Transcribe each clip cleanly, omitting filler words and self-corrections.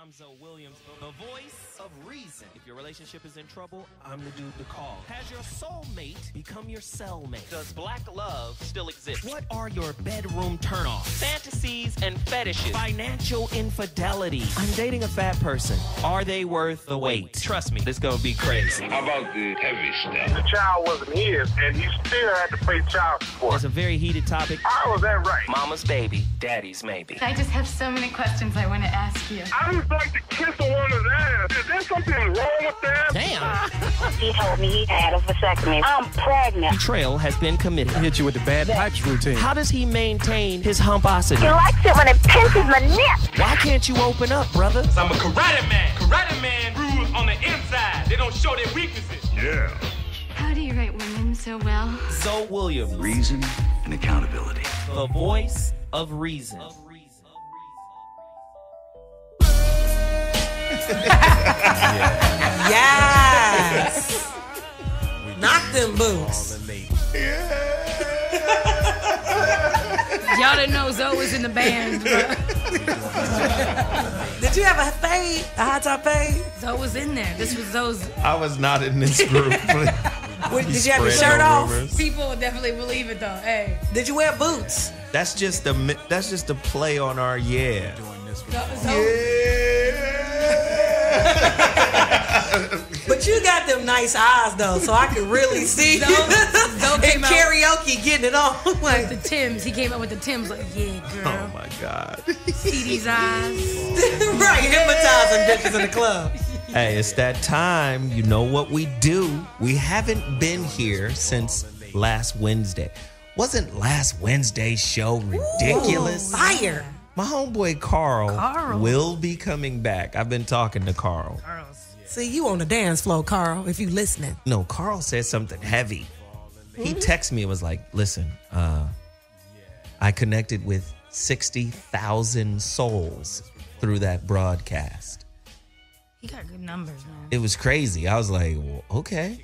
I'm ZoWilliams, the voice of reason. If your relationship is in trouble, I'm the dude to call. Has your soulmate become your cellmate? Does black love still exist? What are your bedroom turnoffs? Fantasies and fetishes. Financial infidelity. I'm dating a fat person. Are they worth the wait? Trust me, this gonna be crazy. How about the heavy stuff? The child wasn't his, and he still had to pay child support. It's a very heated topic. How was that right? Mama's baby, daddy's maybe. I just have so many questions I want to ask you. I just like to kiss a woman's ass. Is there something wrong with that? Damn. He told me he had a vasectomy. I'm pregnant. Betrayal has been committed. Hit you with the bad pipes routine. How does he maintain his humposity? He likes it when it pinches my nip. Why can't you open up, brother? I'm a karate man. Karate man rules on the inside. They don't show their weaknesses. Yeah. How do you write women so well? ZoWilliams, Reason and accountability. the voice of reason. Yes. Knock them boots. Y'all didn't know Zoe was in the band, bro. Did you have a fade? A high top fade? Zoe was in there. This was Zoe's. I was not in this group. Did you have your shirt off? People would definitely believe it, though. Hey. Did you wear boots? That's just a play on our yeah. But you got them nice eyes, though, so I could really see Zoe in came out karaoke getting it on. with the Tims. He came up with the Tims like, yeah, girl. Oh my God. See these eyes. Right, hypnotizing bitches in the club. Hey, it's that time. You know what we do. We haven't been here since last Wednesday. Wasn't last Wednesday's show ridiculous? Ooh, fire. My homeboy Carl will be coming back. I've been talking to Carl. See, you on the dance floor, Carl, if you listening. No, Carl said something heavy. He texted me and was like, listen, I connected with 60,000 souls through that broadcast. He got good numbers, man. It was crazy. I was like, well, okay.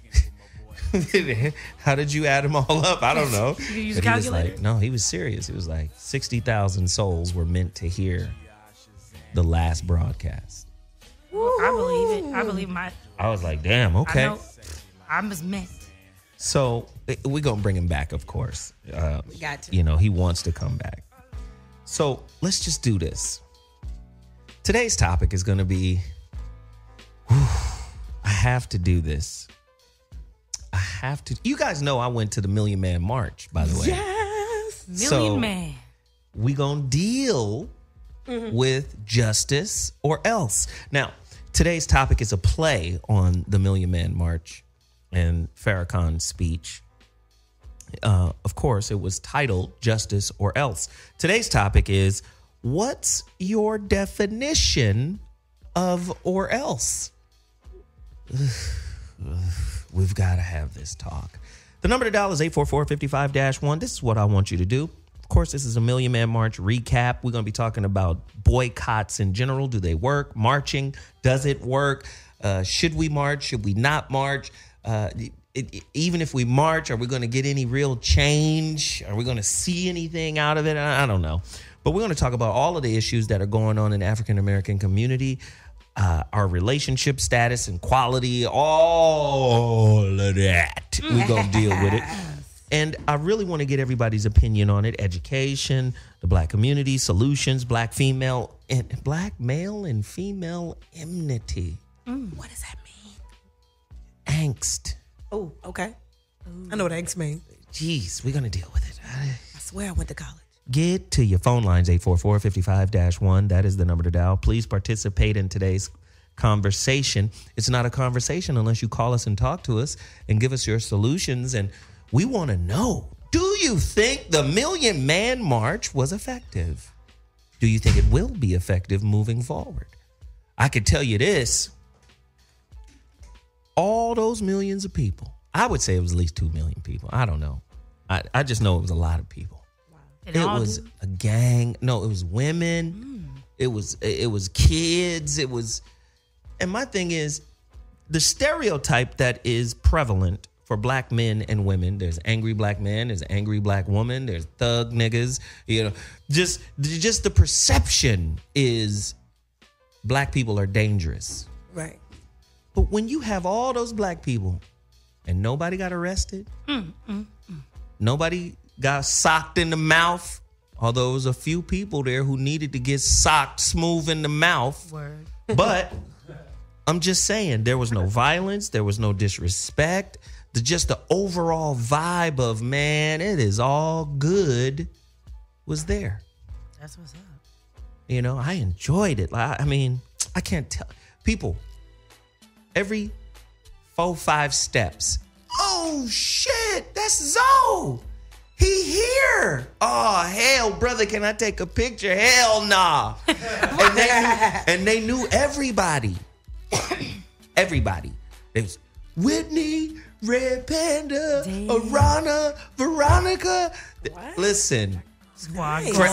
How did you add them all up? I don't know. You use a But he was calculator? like, no, he was serious. He was like, 60,000 souls were meant to hear the last broadcast. I believe it. I believe I was like, damn, okay. I know. I was meant. So we're going to bring him back, of course. We got to. You know, he wants to come back. So let's just do this. Today's topic is going to be, I have to do this. I have to. You guys know I went to the Million Man March, by the way. Yes. Million Man. We going to deal with justice or else. Now, today's topic is a play on the Million Man March and Farrakhan's speech. Of course, it was titled Justice or Else. Today's topic is, what's your definition of or else? We've got to have this talk. The number to dial is 844-55-1. This is what I want you to do. Of course, this is a Million Man March recap. We're going to be talking about boycotts in general. Do they work? Marching, does it work? Should we march? Should we not march? Even if we march, are we going to get any real change? Are we going to see anything out of it? I don't know. But we're going to talk about all of the issues that are going on in the African-American community, our relationship status and quality, all of that. We're going to deal with it. And I really want to get everybody's opinion on it. Education, the black community, solutions, black male and female enmity. What does that mean? Angst. Oh, okay. I know what angst means. Jeez, we're going to deal with it. I swear I went to college. Get to your phone lines, 844-55-1. That is the number to dial. Please participate in today's conversation. It's not a conversation unless you call us and talk to us and give us your solutions. And we want to know, do you think the Million Man March was effective? Do you think it will be effective moving forward? I could tell you this. All those millions of people, I would say it was at least 2 million people. I don't know. I just know it was a lot of people. It was a gang. No, it was women. It was kids. And my thing is, the stereotype that is prevalent for black men and women. There's angry black men. There's angry black woman. There's thug niggas. You know, just the perception is black people are dangerous. Right. But when you have all those black people and nobody got arrested, nobody got socked in the mouth, although there was a few people there who needed to get socked smooth in the mouth. Word. But I'm just saying, there was no violence, there was no disrespect. Just the overall vibe of, man, it is all good was there. That's what's up. You know, I enjoyed it. I mean, I can't tell. People, every 4-5 steps, oh, shit, that's Zoe. He here. Oh, hell, brother, can I take a picture? Hell nah. and they knew everybody. Everybody. It was Whitney, Red Panda, Aarona, Veronica. What? Listen, Nice. for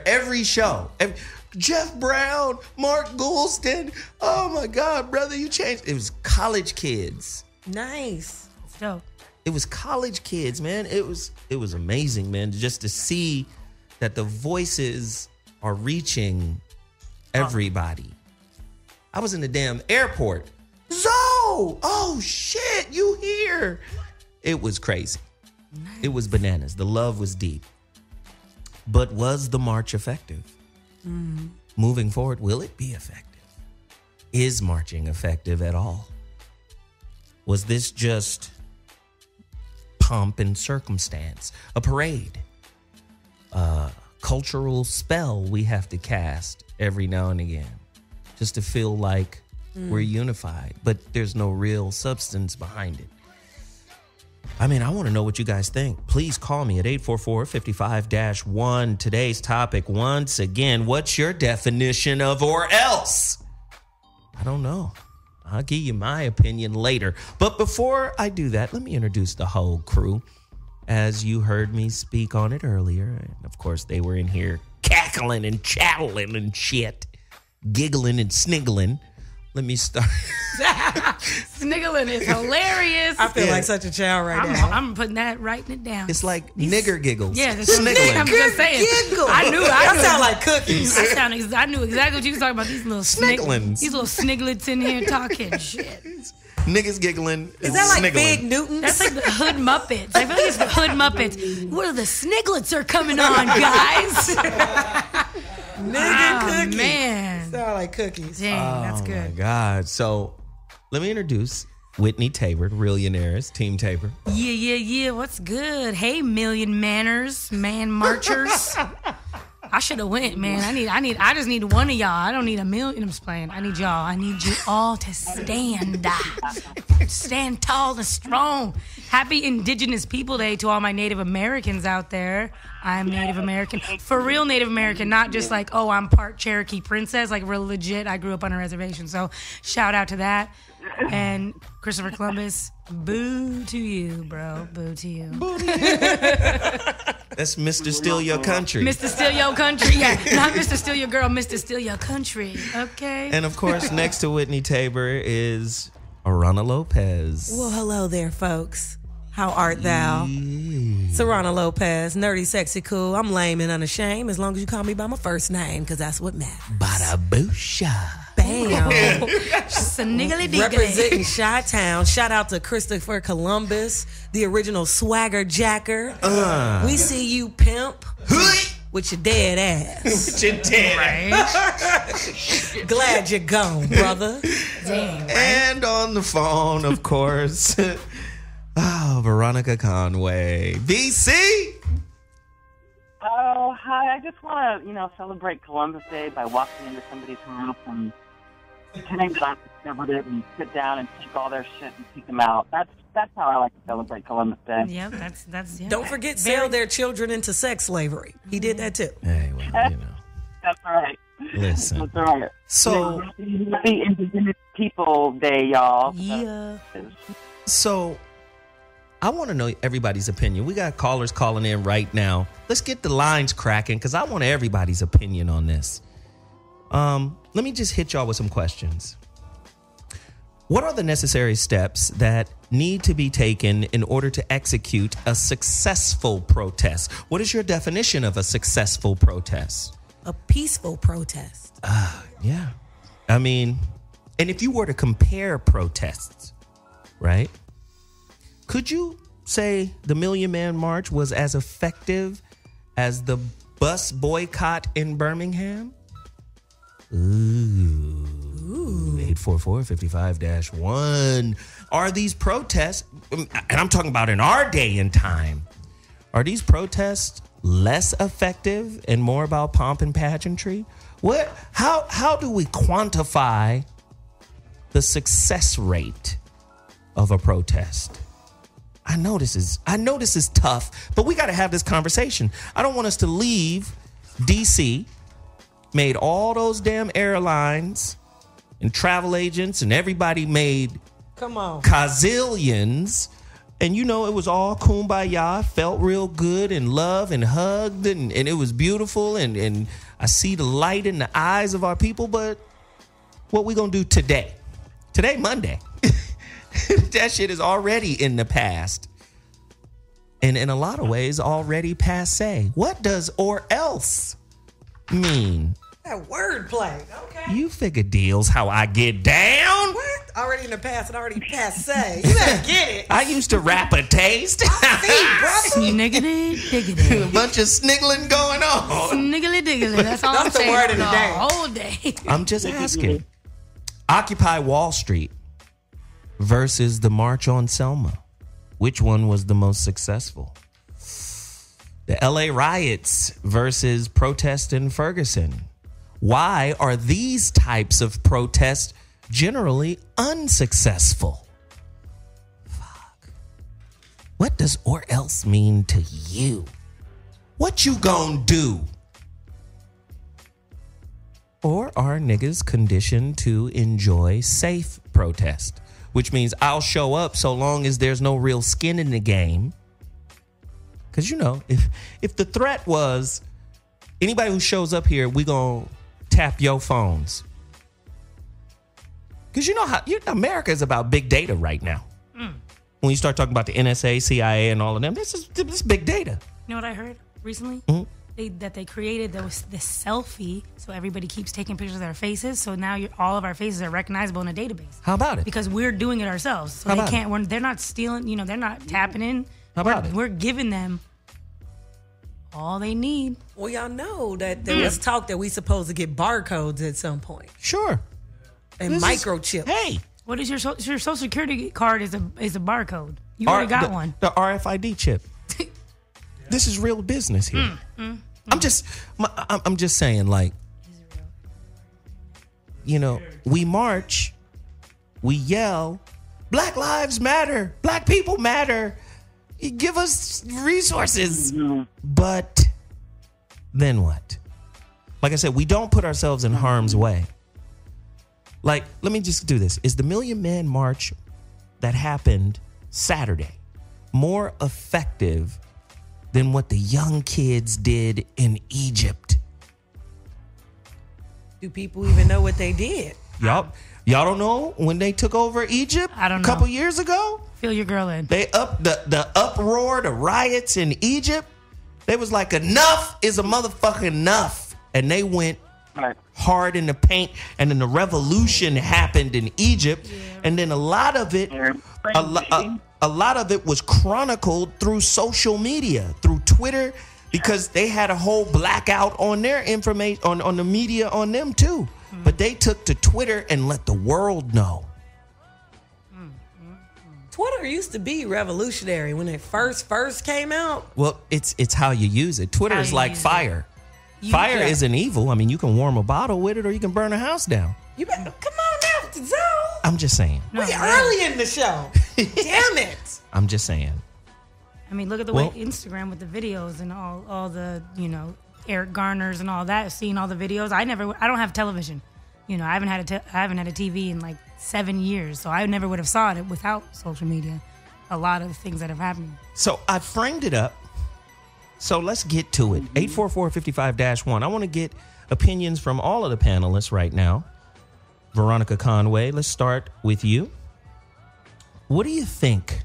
every show, Jeff Brown, Mark Goulston. Oh my God, brother, you changed. It was college kids. Nice. It's dope. It was college kids, man. It was amazing, man, just to see that the voices are reaching everybody. I was in the damn airport. Zoe! Oh shit, you here? It was crazy. Nice. It was bananas. The love was deep. But was the march effective? Moving forward, will it be effective? Is marching effective at all? Was this just pomp and circumstance, a parade, a cultural spell we have to cast every now and again just to feel like we're unified, but there's no real substance behind it? I mean, I want to know what you guys think. Please call me at 844-55-1. Today's topic, once again, what's your definition of or else? I don't know. I'll give you my opinion later. But before I do that, let me introduce the whole crew. As you heard me speak on it earlier, and of course they were in here cackling and chattling and shit, giggling and sniggling. Let me start. Sniggling is hilarious. I feel like such a child right now. I'm putting that, writing it down. It's like nigger giggles. Yeah, sniggling. I'm just saying. Giggle. I knew. That sound like cookies. I knew exactly what you was talking about. These little Snigglins. These little snigglets in here talking shit. Niggas giggling. Is that like sniggling. Big Newtons? That's like the Hood Muppets. I feel like it's the Hood Muppets. What are the snigglets are coming on, guys? Nigga cookies. Man. Sound like cookies. Dang, that's Oh my good. God. So let me introduce Whitney Tabor, Realionaires, Team Tabor. Yeah. What's good? Hey, Million Manners, Man Marchers. I should have went, man. I just need one of y'all. I don't need a million. I'm just playing. I need y'all. I need you all to stand. Stand tall and strong. Happy Indigenous People Day to all my Native Americans out there. I'm Native American. For real Native American, not just like, oh, I'm part Cherokee princess. Like, real legit, I grew up on a reservation. So, shout out to that. And Christopher Columbus, boo to you, bro. Boo to you. That's Mr. Steal Your Country. Mr. Steal Your Country. Yeah, not Mr. Steal Your Girl, Mr. Steal Your Country. Okay. And of course, next to Whitney Tabor is Aarona Lopez. Well, hello there, folks. How art thou? It's Aarona Lopez, nerdy, sexy, cool. I'm lame and unashamed as long as you call me by my first name, because that's what matters. Bada boosha. Bam. Sniggly diggly. Representing Chi-Town. Shout out to Christopher Columbus, the original swagger jacker. We see you, pimp, with your dead ass. With your dead ass. Glad you're gone, brother. Damn, right? And on the phone, of course, Veronica Conway. BC! Oh, hi. I just want to, celebrate Columbus Day by walking into somebody's house and pretending that I discovered it and sit down and take all their shit and kick them out. That's how I like to celebrate Columbus Day. Yep, that's yeah. Don't forget, sell their children into sex slavery. He did that too. Hey, well, That's right. Listen. That's right. So, Happy Indigenous People Day, y'all. Yeah. So, I want to know everybody's opinion. We got callers calling in right now. Let's get the lines cracking because I want everybody's opinion on this. Let me just hit y'all with some questions. What are the necessary steps that need to be taken in order to execute a successful protest? What is your definition of a successful protest? A peaceful protest. Yeah. I mean, and if you were to compare protests, right? Could you say the Million Man March was as effective as the bus boycott in Birmingham? Ooh. 844-55-1. Are these protests, and I'm talking about in our day and time, are these protests less effective and more about pomp and pageantry? How do we quantify the success rate of a protest? I know this is tough, but we got to have this conversation. I don't want us to leave DC, made all those damn airlines and travel agents and everybody made gazillions, and it was all kumbaya, felt real good and loved and hugged and it was beautiful and I see the light in the eyes of our people. But what we gonna do today, Monday? That shit is already in the past. And in a lot of ways, already passé. What does or else mean? That wordplay. Okay. You figure deals how I get down. What? Already in the past and already passé. You better get it. I used to rap a taste. Sniggly diggly. A bunch of sniggling going on. Sniggly diggly. That's all I'm saying. That's the word of the day. Whole day. I'm just asking. Occupy Wall Street versus the March on Selma. Which one was the most successful? The LA riots versus protest in Ferguson. Why are these types of protests generally unsuccessful? Fuck. What does or else mean to you? What you gonna do? Or are niggas conditioned to enjoy safe protest? Which means I'll show up so long as there's no real skin in the game. Because, if the threat was anybody who shows up here, we gonna tap your phones. Because America is about big data right now. When you start talking about the NSA, CIA, and all of them, this is big data. You know what I heard recently? That they created this selfie, so everybody keeps taking pictures of their faces. So now all of our faces are recognizable in a database. How about it? Because we're doing it ourselves. So they can't. They're not stealing. They're not tapping in. How about it? We're giving them all they need. Well, y'all know that there was talk that we supposed to get barcodes at some point. Sure. And microchips. Hey. What is your social security card is a barcode. You already got one. The RFID chip. This is real business here. I'm just saying, like, we march, we yell, Black Lives Matter, Black people matter. You give us resources. But then what? Like I said, we don't put ourselves in harm's way. Like, let me just do this. Is the Million Man March that happened Saturday more effective than what the young kids did in Egypt? Do people even know what they did? Y'all don't know when they took over Egypt? I don't know. A couple years ago? Fill your girl in. They up the uproar, the riots in Egypt. They was like, enough is a motherfucking enough. And they went hard in the paint. And then the revolution happened in Egypt. And then a lot of it was chronicled through social media, through Twitter, because they had a whole blackout on their information, on the media on them too. But they took to Twitter and let the world know. Twitter used to be revolutionary when it first came out. Well, it's how you use it. Twitter is like fire. Fire isn't evil. I mean, you can warm a bottle with it, or you can burn a house down. You better come on now, Zoe. I'm just saying. We early in the show. Damn it. I'm just saying. I mean, look at the way Instagram with the videos and all the, Eric Garners and all that, seeing all the videos. I don't have television. I haven't had a TV in like 7 years, so I never would have saw it without social media. A lot of the things that have happened. So I framed it up. So let's get to it. 844-55-1. I want to get opinions from all of the panelists right now. Veronica Conway, let's start with you. What do you think?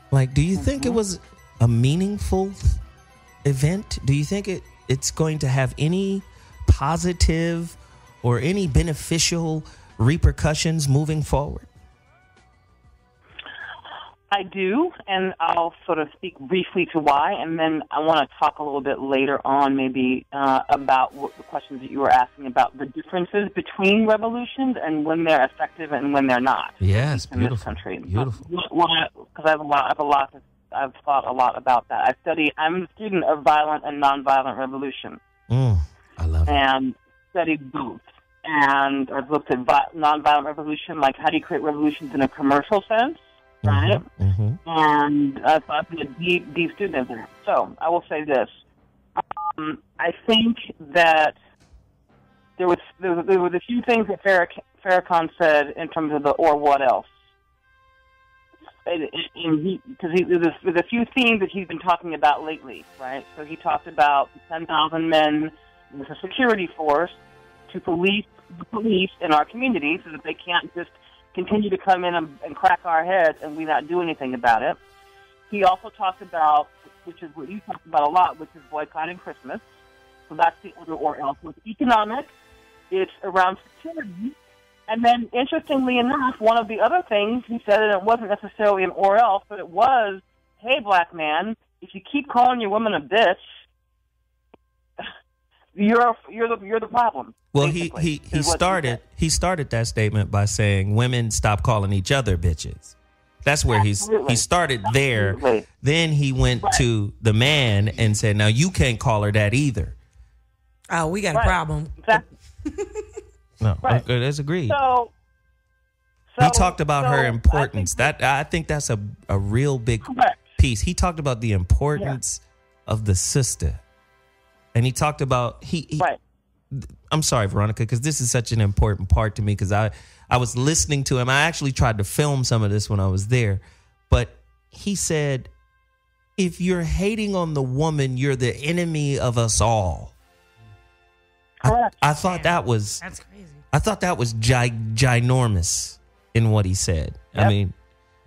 Like, do you think it was a meaningful event? Do you think it's going to have any positive or any beneficial repercussions moving forward? I do, and I'll sort of speak briefly to why, and then I want to talk a little bit later on maybe about the questions that you were asking about the differences between revolutions and when they're effective and when they're not. Yes, in beautiful. This country. Beautiful. Because I've thought a lot about that. I'm a student of violent and nonviolent revolution. I love it. And studied both. And I've looked at nonviolent revolution, like how do you create revolutions in a commercial sense, right? Mm-hmm. And I've been a deep student of that. So I will say this. I think that there was a few things that Farrakhan said in terms of the or what else. Because there's a few themes that he's been talking about lately, right? So he talked about 10,000 men with a security force to police the police in our community so that they can't just continue to come in and crack our heads and we not do anything about it. He also talked about, which is what you talked about a lot, which is boycotting Christmas. So that's the other or else. With economic, it's around security. And then, interestingly enough, one of the other things he said, and it wasn't necessarily an or else, but it was, hey, black man, if you keep calling your woman a bitch, you're the problem. Well, he started that statement by saying women stop calling each other bitches. That's where he started there. Absolutely. Then he went to the man and said, now you can't call her that either. Oh, we got a problem. Exactly. No, okay, that's agreed. So he talked about her importance. I think that's a real big piece. He talked about the importance of the sister. And he talked about I'm sorry, Veronica, because this is such an important part to me because I was listening to him. I actually tried to film some of this when I was there. But he said, if you're hating on the woman, you're the enemy of us all. I thought that was... That's crazy. I thought that was ginormous in what he said. Yep. I mean,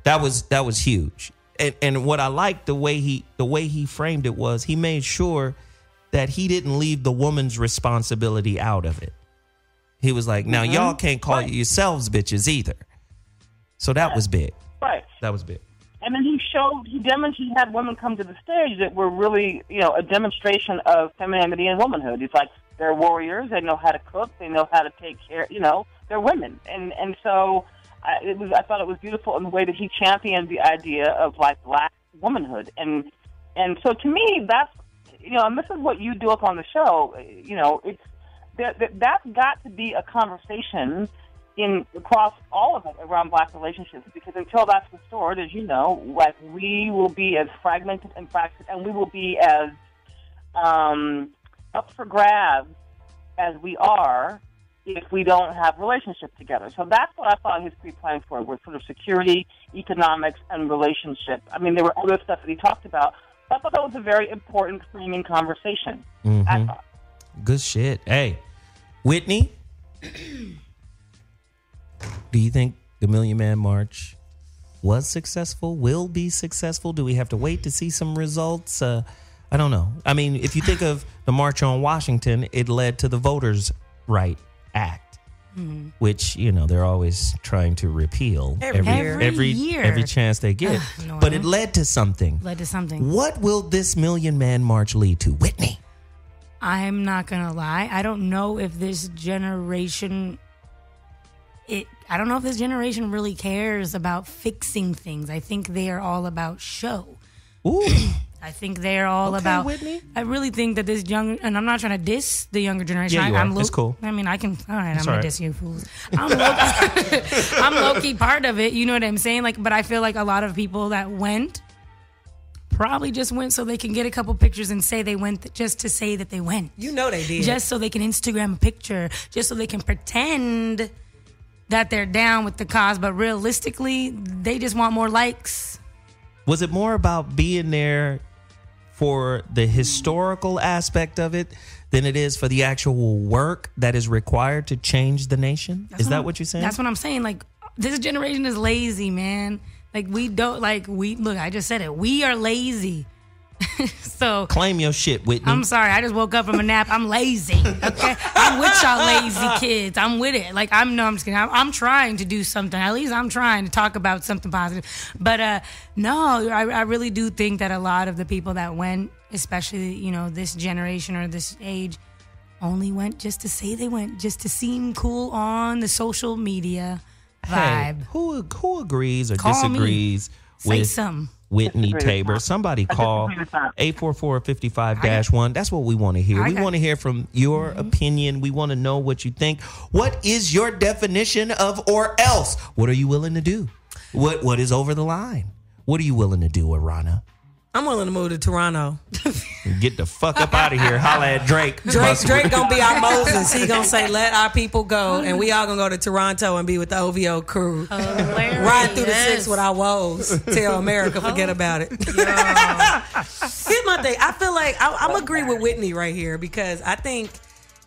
that was huge. And what I liked the way he framed it was he made sure that he didn't leave the woman's responsibility out of it. He was like, now y'all can't call yourselves bitches either. So that was big. Right. That was big. And then he had women come to the stage that were really, a demonstration of femininity and womanhood. It's like they're warriors. They know how to cook. They know how to take care. They're women. And so I thought it was beautiful in the way that he championed the idea of like black womanhood. And so to me, that's, and this is what you do up on the show. It's that's got to be a conversation across all of it around black relationships, because until that's restored, as you know, like we will be as fragmented and fractured, and we will be as up for grabs as we are if we don't have relationships together. So that's what I thought his 3 planks were sort of security, economics, and relationship. I mean, there were other stuff that he talked about, but I thought that was a very important framing conversation. Mm-hmm. I thought. Good shit. Hey, Whitney, do you think the Million Man March was successful, will be successful? Do we have to wait to see some results? I don't know. I mean, if you think of the March on Washington, it led to the Voters' Right Act, which, they're always trying to repeal every year. Every chance they get. But it led to something. What will this Million Man March lead to, Whitney? I'm not going to lie. I don't know if this generation... I don't know if this generation really cares about fixing things. I think they are all about show. Ooh. I think they're all about... Whitney. I really think that this young... And I'm not trying to diss the younger generation. Yeah, you are. It's cool. I mean, I can... All right, I'm going to diss you fools. I'm low-key part of it. You know what I'm saying? But I feel like a lot of people that went probably just went so they can get a couple pictures and say they went just to say that they went. You know they did. Just so they can Instagram a picture. Just so they can pretend that they're down with the cause, but realistically, they just want more likes. Was it more about being there for the historical aspect of it than it is for the actual work that is required to change the nation? Is that what you're saying? That's what I'm saying. This generation is lazy, man. We don't, look, I just said it. We are lazy. So claim your shit, Whitney. I'm sorry. I just woke up from a nap. I'm lazy. Okay, I'm with y'all lazy kids. I'm with it. Like I'm just kidding. I'm trying to do something. At least I'm trying to talk about something positive. But no, I really do think that a lot of the people that went, especially this generation or this age, only went just to say they went, just to seem cool on the social media vibe. Hey, who agrees or Call disagrees Say with something. Whitney Tabor? Somebody call 844-55-1. That's what we want to hear. We want to hear from your opinion. We want to know what you think. What is your definition of or else? What are you willing to do? What is over the line? What are you willing to do, Aarona? I'm willing to move to Toronto. Get the fuck up out of here. Holla at Drake. Drake gonna be our Moses. He gonna say, let our people go. And we all gonna go to Toronto and be with the OVO crew. Ride through the 6 with our woes. Tell America, forget about it. Here's my thing. I feel like I'm agree with Whitney right here because I think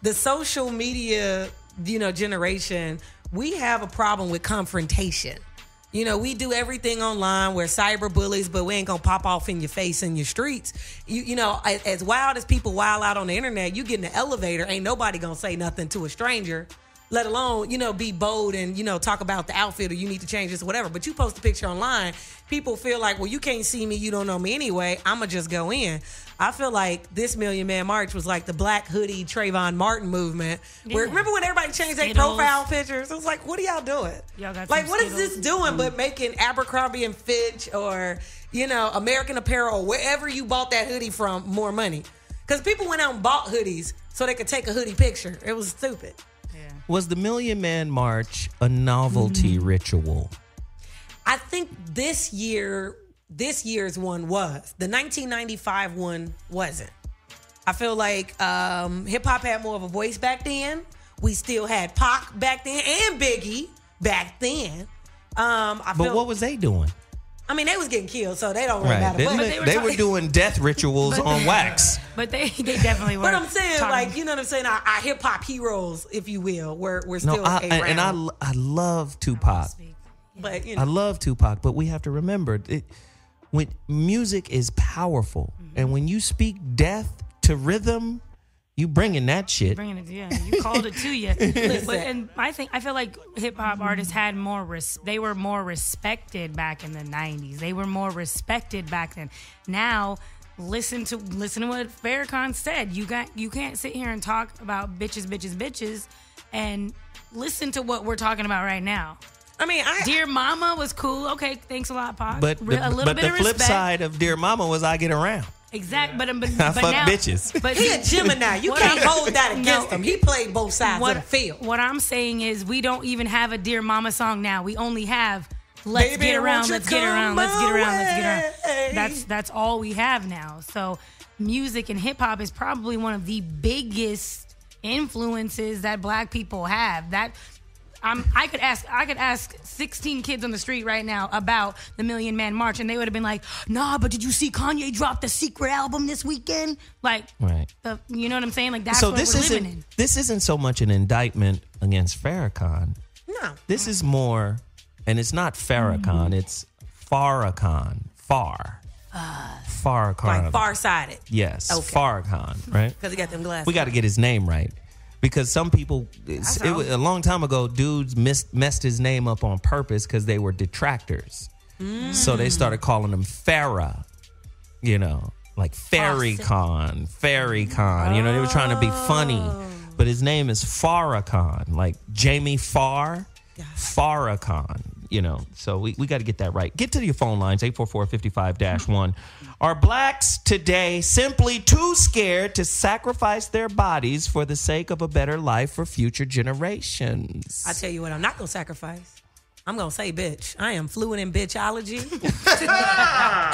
the social media, generation, we have a problem with confrontation. We do everything online. We're cyber bullies, but we ain't gonna pop off in your face in your streets. As wild as people wild out on the internet, you get in the elevator, ain't nobody gonna say nothing to a stranger, let alone, be bold and, talk about the outfit or you need to change this or whatever. But you post a picture online, people feel like, well, you can't see me, you don't know me anyway, I'ma just go in. I feel like this Million Man March was like the black hoodie Trayvon Martin movement. Where, remember when everybody changed their profile pictures? It was like, what are y'all doing? Y'all got like, what Skittles. is this doing but making Abercrombie and Fitch or, American Apparel or wherever you bought that hoodie from more money? Because people went out and bought hoodies so they could take a hoodie picture. It was stupid. Yeah. Was the Million Man March a novelty ritual? I think this year's one was. The 1995 one wasn't. I feel like hip hop had more of a voice back then. We still had Pac back then and Biggie back then. What was they doing? I mean, they was getting killed, so they don't really matter. They were doing death rituals on wax. But they definitely were. But I'm saying, you know what I'm saying? Our hip hop heroes, if you will, we're still around. And I love Tupac. But I love Tupac, but we have to remember when music is powerful, and when you speak death to rhythm, you bringing that shit. You called it to you. And I feel like hip hop artists had they were more respected back in the 90s. They were more respected back then. Now, listen to what Farrakhan said. You can't sit here and talk about bitches, and listen to what we're talking about right now. I mean, Dear Mama was cool. Okay, thanks a lot, Pac. But the flip side of Dear Mama was I Get Around. Exactly, but I fuck now, bitches. But he a Gemini. You can't hold that against him. He played both sides of the field. What I'm saying is, we don't even have a Dear Mama song now. We only have Let's Get Around, Let's Get Around, Let's Get Around, Let's Get Around. That's all we have now. So music and hip hop is probably one of the biggest influences that black people have. I could ask 16 kids on the street right now about the Million Man March, and they would have been like, "Nah, but did you see Kanye drop the Secret album this weekend?" Like, right? You know what I'm saying? Like, that's what we're living in. This isn't so much an indictment against Farrakhan. No, this is more, and it's not Farrakhan. It's Farrakhan. Farrakhan. Like far-sighted. Yes, okay. Farrakhan. Right? Because he got them glasses. We got to get his name right. Because some people, a long time ago, dudes messed his name up on purpose because they were detractors. So they started calling him Farrah, like Farrakhan. They were trying to be funny. But his name is Farrakhan, like Jamie Farr, Farrakhan. So we got to get that right. Get to your phone lines, 844-55-1. Are blacks today simply too scared to sacrifice their bodies for the sake of a better life for future generations? I tell you what, I'm not going to sacrifice. I'm going to say bitch. I am fluent in bitchology.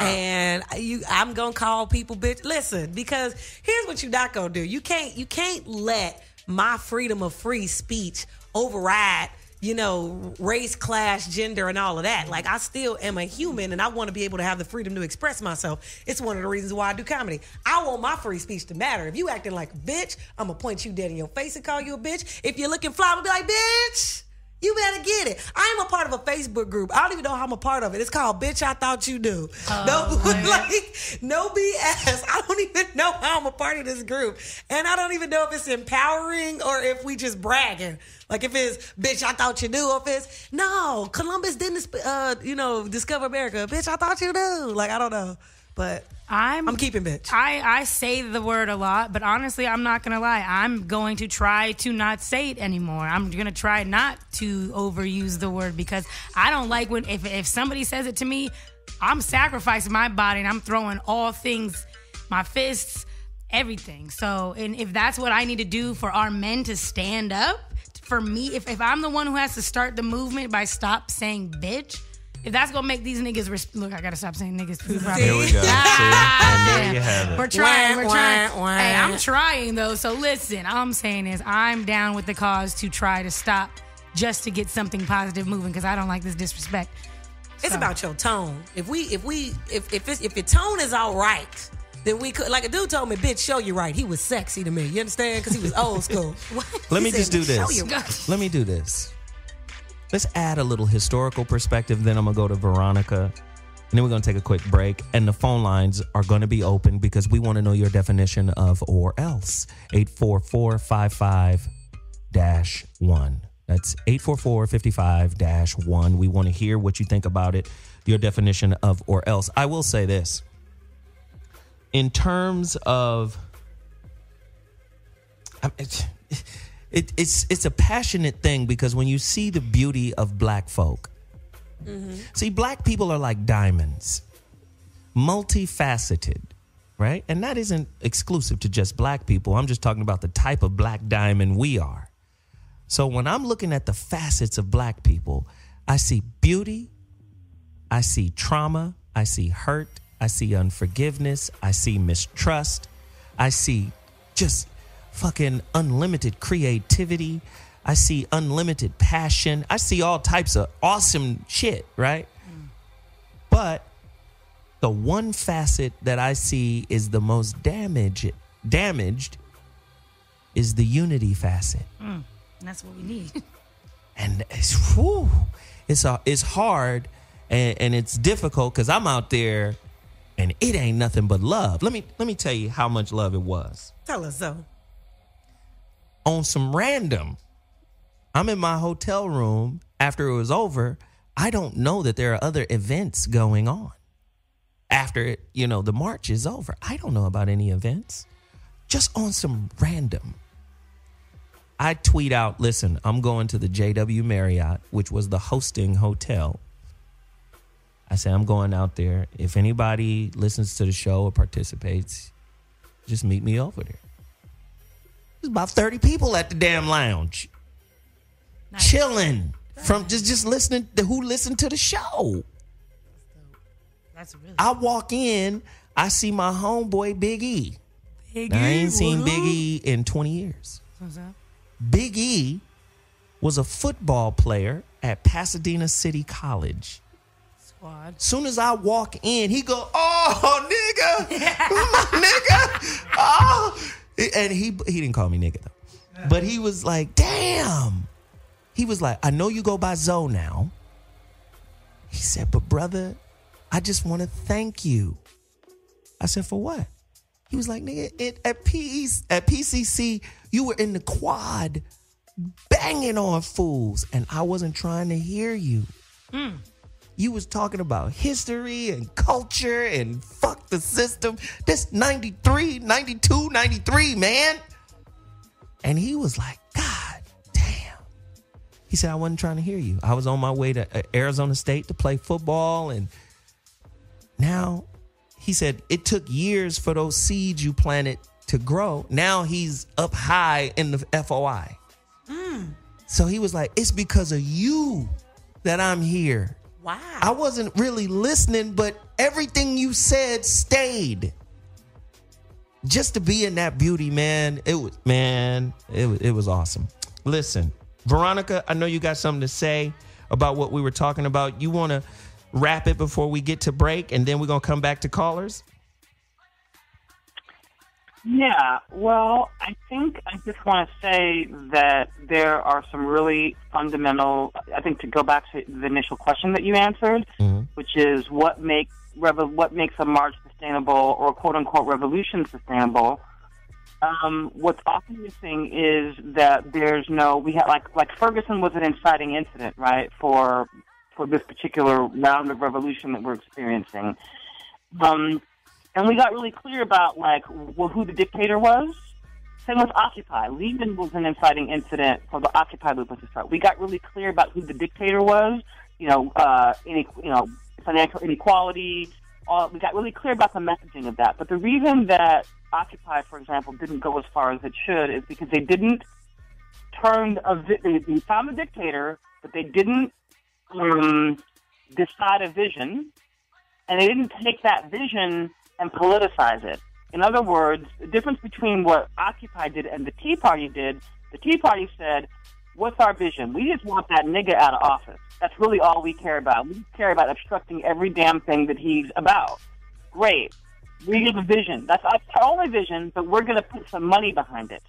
And I'm going to call people bitch. Listen, because here's what you're not going to do. You can't let my freedom of free speech override race, class, gender, and all of that. Like, I still am a human, and I want to be able to have the freedom to express myself. It's one of the reasons why I do comedy. I want my free speech to matter. If you acting like a bitch, I'm going to point you dead in your face and call you a bitch. If you're looking fly, I'm going to be like, bitch, You better get it. I am a part of a Facebook group. I don't even know how I'm a part of it. It's called Bitch I Thought You Knew. No BS. I don't even know how I'm a part of this group. And I don't even know if it's empowering or if we just bragging. Like if it's Bitch I Thought You Knew, or if it's no, Columbus didn't discover America. Bitch I Thought You Knew. Like I don't know. But I'm keeping bitch. I say the word a lot, but honestly, I'm not going to lie. I'm going to try to not say it anymore. I'm going to try not to overuse the word because I don't like when, if somebody says it to me, I'm sacrificing my body and I'm throwing all things, my fists, everything. So, and if that's what I need to do for our men to stand up, for me, if I'm the one who has to start the movement by stop saying bitch, if that's gonna make these niggas look, I gotta stop saying niggas. Here we go. And there you have it. We're trying. Hey, I'm trying though. So listen, all I'm saying is I'm down with the cause to try to stop just to get something positive moving because I don't like this disrespect. It's about your tone. If your tone is all right, then we could. Like a dude told me, "Bitch, show you right." He was sexy to me. You understand? Because he was old school. Let me just do this. Let me do this. Let's add a little historical perspective. Then I'm going to go to Veronica. And then we're going to take a quick break. And the phone lines are going to be open because we want to know your definition of or else. 844-55-1. That's 844-55-1. We want to hear what you think about it, your definition of or else. I will say this. In terms of... It's a passionate thing because when you see the beauty of black folk, see, black people are like diamonds, multifaceted, right? And that isn't exclusive to just black people. I'm just talking about the type of black diamond we are. So when I'm looking at the facets of black people, I see beauty, I see trauma, I see hurt, I see unforgiveness, I see mistrust, I see just fucking unlimited creativity. I see unlimited passion. I see all types of awesome shit, right? But the one facet that I see is the most damaged is the unity facet. That's what we need. And it's hard and it's difficult because I'm out there and it ain't nothing but love. Let me tell you how much love it was. Tell us so. On some random, I'm in my hotel room after it was over. I don't know that there are other events going on after the march is over. I don't know about any events. Just on some random, I tweet out, listen, I'm going to the JW Marriott, which was the hosting hotel. I say, I'm going out there. If anybody listens to the show or participates, just meet me over there. There's about 30 people at the damn lounge. Nice. Chilling. From just listening to who listened to the show. That's really I walk in, I see my homeboy Big E. I ain't seen Big E in 20 years. What's that? Big E was a football player at Pasadena City College. Squad. Soon as I walk in, he go, "Oh, nigga, my nigga, oh." And he didn't call me nigga though, but he was like, "Damn." He was like, "I know you go by Zo now." He said, "But brother, I just want to thank you." I said, "For what?" He was like, "Nigga, at PCC, you were in the quad banging on fools, and I wasn't trying to hear you. You was talking about history and culture and fuck the system. This 93, 92, 93, man." And he was like, "God damn." He said, "I wasn't trying to hear you. I was on my way to Arizona State to play football. And now," he said, "it took years for those seeds you planted to grow. Now he's up high in the FOI. So he was like, it's because of you that I'm here. Wow. I wasn't really listening, but everything you said stayed. Just to be in that beauty, man, it was awesome. Listen, Veronica, I know you got something to say about what we were talking about. You want to wrap it before we get to break, and then we're going to come back to callers? Yeah, well, I think I just want to say that there are some really fundamental, I think to go back to the initial question that you answered, which is what makes a march sustainable or quote-unquote revolution sustainable. What's often missing is that there's like Ferguson was an inciting incident, right, for this particular round of revolution that we're experiencing. And we got really clear about, who the dictator was. Same with Occupy. Lehman was an inciting incident for the Occupy movement to start. We got really clear about who the dictator was, financial inequality. We got really clear about the messaging of that. But the reason that Occupy, for example, didn't go as far as it should is because they didn't they found the dictator, but they didn't decide a vision, and they didn't take that vision and politicize it. In other words, the difference between what Occupy did and the Tea Party did, the Tea Party said, what's our vision? We just want that nigga out of office. That's really all we care about. We care about obstructing every damn thing that he's about. Great. We have a vision. That's our only vision, but we're going to put some money behind it.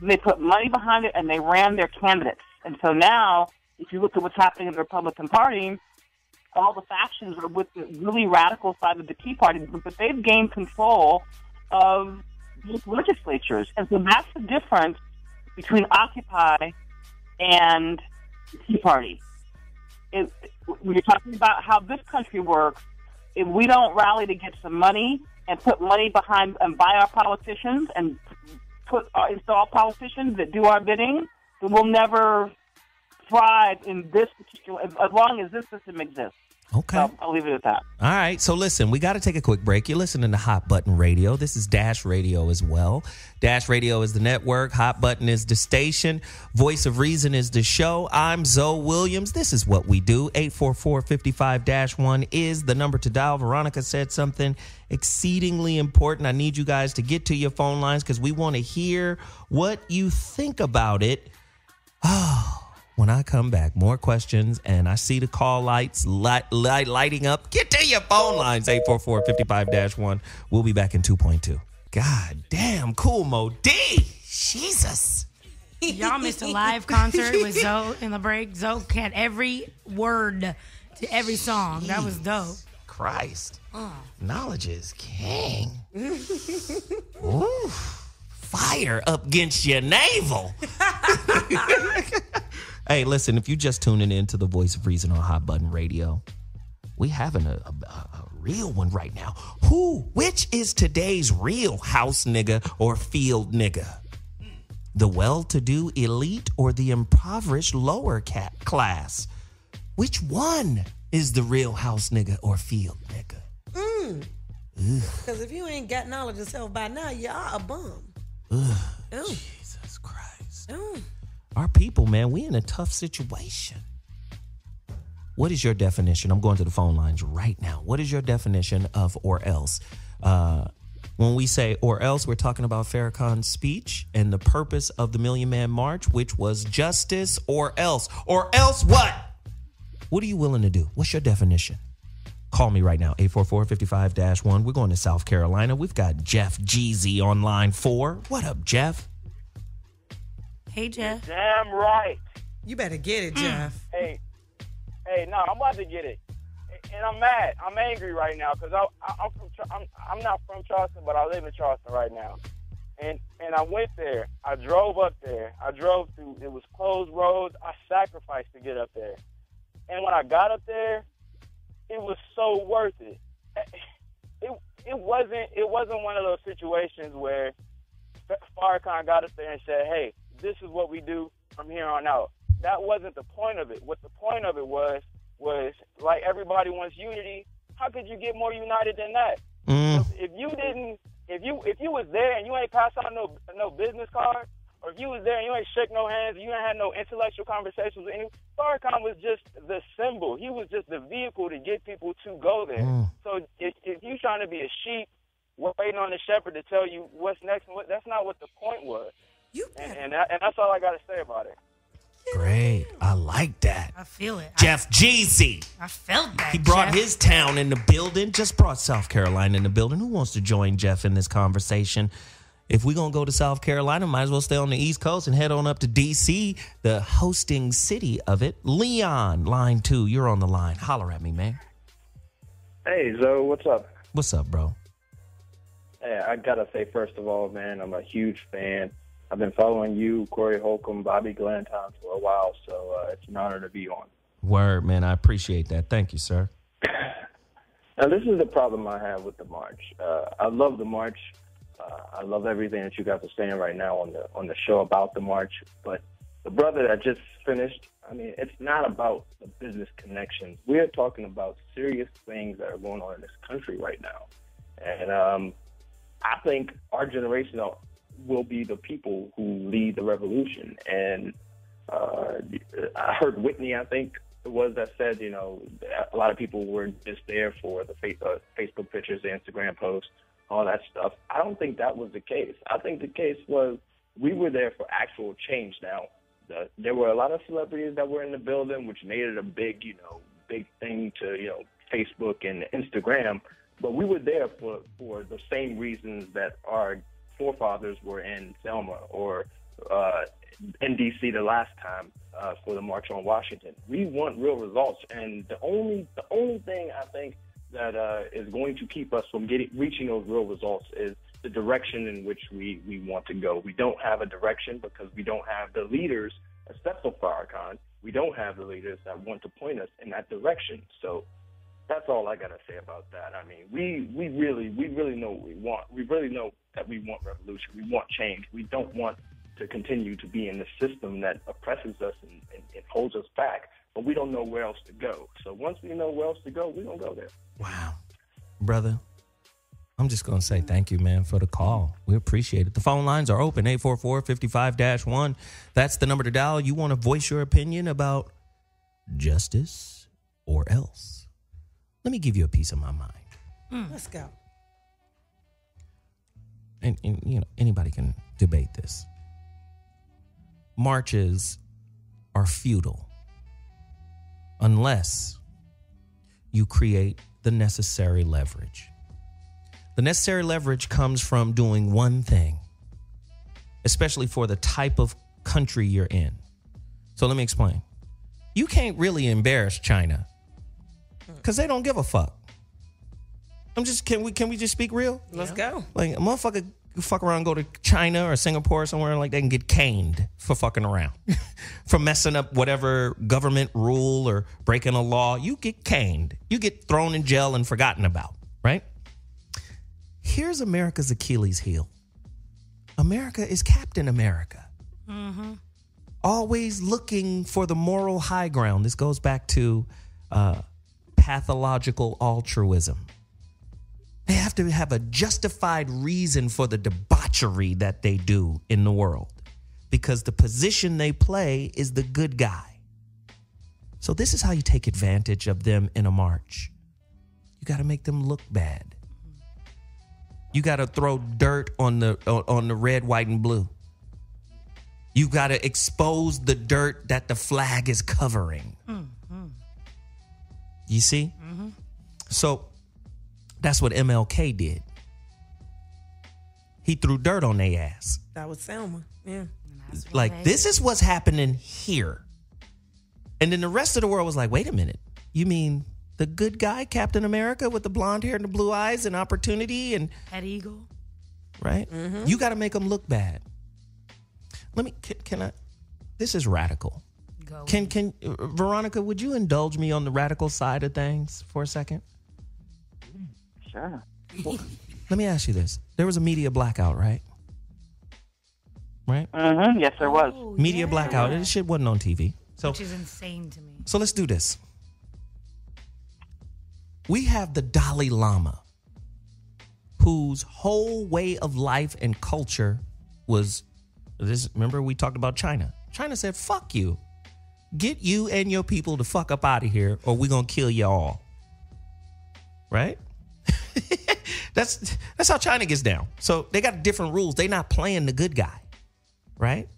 And they put money behind it, and they ran their candidates. And so now, if you look at what's happening in the Republican Party, all the factions are with the really radical side of the Tea Party, but they've gained control of both legislatures. And so that's the difference between Occupy and the Tea Party. When you're talking about how this country works, if we don't rally to get some money and put money behind and buy our politicians and install politicians that do our bidding, then we'll never thrive in this particular, as long as this system exists. Okay. So I'll leave it at that. All right. So listen, we got to take a quick break. You're listening to Hot Button Radio. This is Dash Radio as well. Dash Radio is the network. Hot Button is the station. Voice of Reason is the show. I'm ZoWilliams. This is what we do. 844-55-1 is the number to dial. Veronica said something exceedingly important. I need you guys to get to your phone lines because we want to hear what you think about it. Oh. When I come back, more questions, and I see the call lights lighting up. Get to your phone lines, 844-55-1. We'll be back in 2.2. God damn, Cool Mo D. Jesus. Y'all missed a live concert with Zoe in the break. Zoe had every word to every song. That was dope. Christ. Knowledge is king. Ooh. Fire up against your navel. Hey, listen, if you're just tuning in to the Voice of Reason on Hot Button Radio, we having a real one right now. Which is today's real house nigga or field nigga? The well-to-do elite or the impoverished lower class? Which one is the real house nigga or field nigga? Because if you ain't got knowledge of self by now, you are a bum. Jesus Christ. Our people, man, we in a tough situation. What is your definition? I'm going to the phone lines right now. What is your definition of or else? When we say or else, we're talking about Farrakhan's speech and the purpose of the Million Man March, which was justice or else. Or else what? What are you willing to do? What's your definition? Call me right now, 844-55-1. We're going to South Carolina. We've got Jeff Jeezy on line 4. What up, Jeff? Hey, Jeff. Damn right. You better get it, Jeff. Hey, no, I'm about to get it. And I'm mad. I'm angry right now because I'm not from Charleston, but I live in Charleston right now. And I went there. I drove up there. I drove through. It was closed roads. I sacrificed to get up there. And when I got up there, it was so worth it. It wasn't one of those situations where Farrakhan got up there and said, "Hey, this is what we do from here on out." That wasn't the point of it. What the point of it was like everybody wants unity. How could you get more united than that? If you was there and you ain't passed out no business card, or if you was there and you ain't shake no hands, you ain't had no intellectual conversations with anyone, Farrakhan was just the symbol. He was just the vehicle to get people to go there. So if you trying to be a sheep waiting on the shepherd to tell you what's next, that's not what the point was. And that's all I got to say about it. Great. I like that. I feel it. Jeff Jeezy. I felt that. He brought Jeff. his town in the building, just brought South Carolina in the building. Who wants to join Jeff in this conversation? if we're going to go to South Carolina, might as well stay on the East Coast and head on up to D.C., the hosting city of it. Leon, line 2, you're on the line. Holler at me, man. Hey, Zo, what's up? What's up, bro? Hey, I got to say, first of all, man, I'm a huge fan. I've been following you, Corey Holcomb, Bobby Glanton for a while, so it's an honor to be on. Word, man. I appreciate that. Thank you, sir. Now, this is the problem I have with the march. I love the march. I love everything that you guys are saying right now on the show about the march. But the brother that just finished, I mean, it's not about the business connections. We are talking about serious things that are going on in this country right now. And I think our generation will be the people who lead the revolution. And I heard Whitney, I think it was, that said, you know, a lot of people were just there for the Facebook pictures, the Instagram posts, all that stuff. I don't think that was the case. I think the case was we were there for actual change. Now, there were a lot of celebrities that were in the building, which made it a big thing to, Facebook and Instagram. But we were there for the same reasons that our forefathers were in Selma or in D.C. the last time for the March on Washington. We want real results, and the only thing I think that is going to keep us from reaching those real results is the direction in which we want to go. We don't have a direction because we don't have the leaders, except for Farrakhan. We don't have the leaders that want to point us in that direction. So that's all I got to say about that. I mean, we really know what we want. We really know that we want revolution. We want change. We don't want to continue to be in the system that oppresses us and holds us back. But we don't know where else to go. So once we know where else to go, we're going to go there. Wow. Brother, I'm just going to say thank you, man, for the call. We appreciate it. The phone lines are open, 844-55-1. That's the number to dial. You want to voice your opinion about justice or else. Let me give you a piece of my mind. Let's go. And anybody can debate this. Marches are futile unless you create the necessary leverage. The necessary leverage comes from doing one thing, especially for the type of country you're in. So let me explain. You can't really embarrass China because they don't give a fuck. Can we just speak real? Let's go. Like, a motherfucker fuck around and go to China or Singapore or somewhere, like they can get caned for fucking around. For messing up whatever government rule or breaking a law. You get caned. You get thrown in jail and forgotten about, right? Here's America's Achilles heel. America is Captain America. Mm-hmm. Always looking for the moral high ground. This goes back to pathological altruism. They have to have a justified reason for the debauchery that they do in the world because the position they play is the good guy. So this is how you take advantage of them in a march. You got to make them look bad. You got to throw dirt on the red, white, and blue. You got to expose the dirt that the flag is covering. Mm-hmm. You see? Mm-hmm. So that's what MLK did. He threw dirt on their ass. That was Selma. Yeah. Like, this is what's happening here. And then the rest of the world was like, wait a minute. You mean the good guy, Captain America, with the blonde hair and the blue eyes and opportunity and that eagle, right? Mm-hmm. You got to make them look bad. Can I? This is radical. Go. Can Veronica? Would you indulge me on the radical side of things for a second? Sure. Well, let me ask you this: there was a media blackout, right? Right? Mm-hmm. Yes, there was. Media blackout. This shit wasn't on TV. So, which is insane to me. So let's do this. We have the Dalai Lama, whose whole way of life and culture was this. Remember, we talked about China. China said, fuck you. Get you and your people the fuck up out of here, or we're going to kill you all. Right? That's how China gets down. So they got different rules. They're not playing the good guy. Right?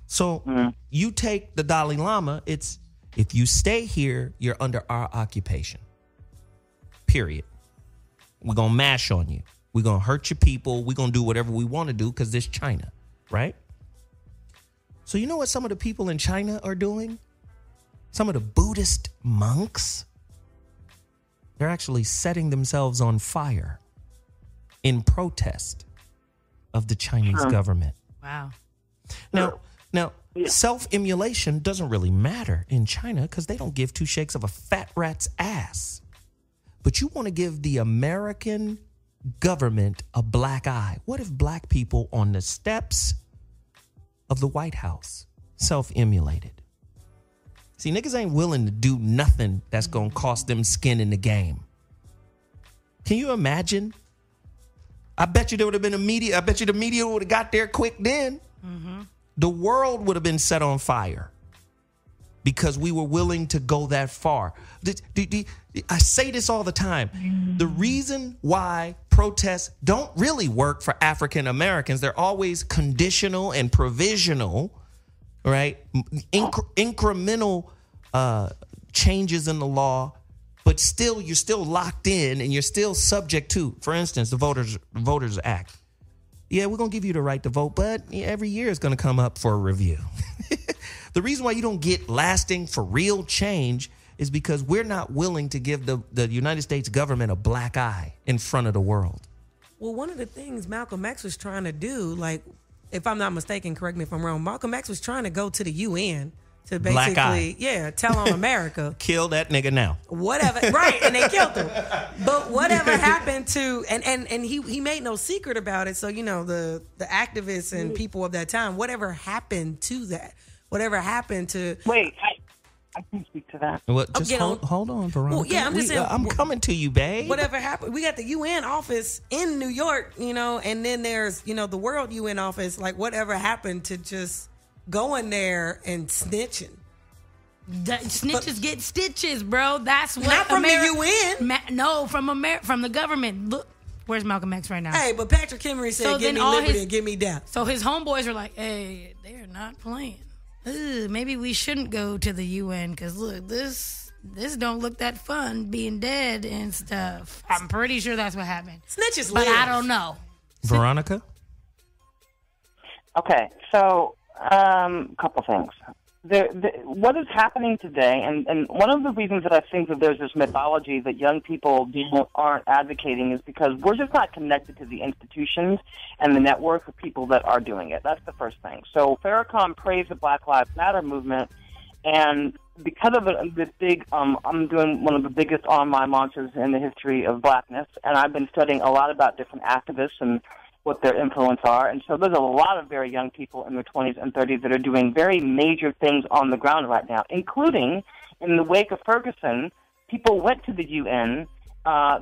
So you take the Dalai Lama, it's if you stay here, you're under our occupation. Period. We're going to mash on you. We're going to hurt your people. We're going to do whatever we want to do because this China, right? So you know what some of the people in China are doing? Some of the Buddhist monks, they're actually setting themselves on fire in protest of the Chinese government. Wow. Now, self-immolation doesn't really matter in China because they don't give two shakes of a fat rat's ass. But you want to give the American government a black eye. What if black people on the steps of the White House self-immolated? See, niggas ain't willing to do nothing that's going to cost them skin in the game. Can you imagine? I bet you there would have been a media. I bet you the media would have got there quick then. Mm-hmm. The world would have been set on fire because we were willing to go that far. I say this all the time. The reason why protests don't really work for African Americans, they're always conditional and provisional, right? Incremental changes in the law, but still, you're still locked in and you're still subject to, for instance, the Voters Act. Yeah, we're going to give you the right to vote, but every year it's going to come up for a review. The reason why you don't get lasting for real change is because we're not willing to give the United States government a black eye in front of the world. Well, one of the things Malcolm X was trying to do, like, if I'm not mistaken, correct me if I'm wrong, Malcolm X was trying to go to the UN to basically, tell on America. Kill that nigga now. Whatever, right, and they killed him. But whatever happened to, and he made no secret about it, so, you know, the activists and people of that time, whatever happened to that? Whatever happened to... Wait, I can speak to that. What? Just hold on, Veronica. Well, yeah, I'm just saying... I'm coming to you, babe. Whatever happened, we got the UN office in New York, you know, and then there's, you know, the World UN office. Like, whatever happened to just going there and snitching? Snitches get stitches, bro. That's what. Not from the UN. No, from the government. Look, where's Malcolm X right now? Hey, but Patrick Henry said, "Give me liberty and give me death." So his homeboys are like, "Hey, they're not playing. Maybe we shouldn't go to the UN because look, this don't look that fun being dead and stuff." I'm pretty sure that's what happened. Snitches, but I don't know. Veronica. Okay, so couple things. What is happening today, and one of the reasons that I think that there's this mythology that young people aren't advocating is because we're just not connected to the institutions and the network of people that are doing it. That's the first thing. So Farrakhan praised the Black Lives Matter movement, and because of this big, I'm doing one of the biggest online launches in the history of blackness, and I've been studying a lot about different activists and what their influence are. And so there's a lot of very young people in their 20s and 30s that are doing very major things on the ground right now, including in the wake of Ferguson, people went to the UN,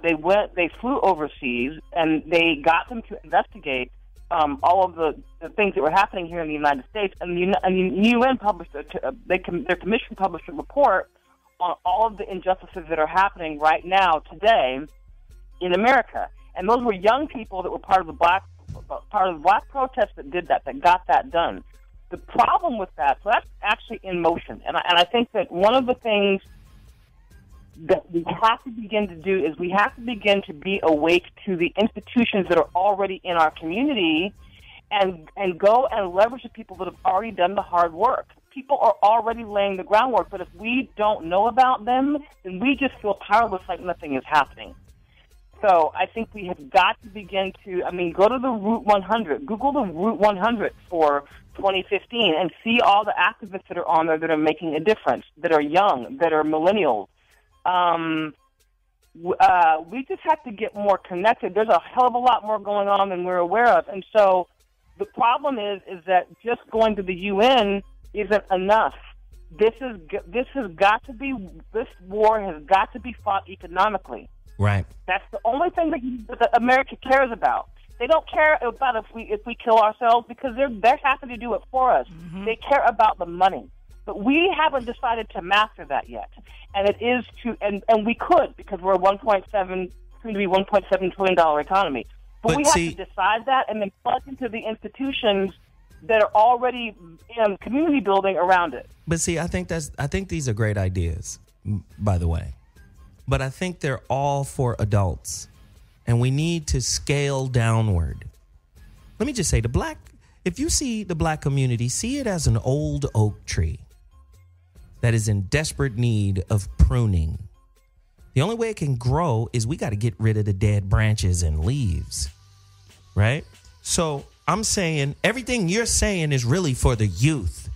they flew overseas, and they got them to investigate all of the things that were happening here in the United States. And the UN published, their commission published a report on all of the injustices that are happening right now today in America. And those were young people that were part of the black protests that did that got that done. The problem with that, so that's actually in motion. And I think that one of the things that we have to begin to do is we have to begin to be awake to the institutions that are already in our community and go and leverage the people that have already done the hard work. People are already laying the groundwork, but if we don't know about them, then we just feel powerless, like nothing is happening. So I think we have got to begin to, go to the Route 100, Google the Route 100 for 2015 and see all the activists that are on there that are making a difference, that are young, that are millennials. We just have to get more connected. There's a hell of a lot more going on than we're aware of. And so the problem is that just going to the UN isn't enough. This war has got to be fought economically. Right. That's the only thing that America cares about. They don't care about if we kill ourselves because they're happy to do it for us. Mm-hmm. They care about the money. But we haven't decided to master that yet. And it is and we could because we're a soon to be $1.7 trillion economy. But we have to decide that and then plug into the institutions that are already in community building around it. But see, I think these are great ideas, by the way. But I think they're all for adults. And we need to scale downward. Let me just say, if you see the black community, see it as an old oak tree that is in desperate need of pruning. The only way it can grow is we got to get rid of the dead branches and leaves, right? So I'm saying everything you're saying is really for the youth,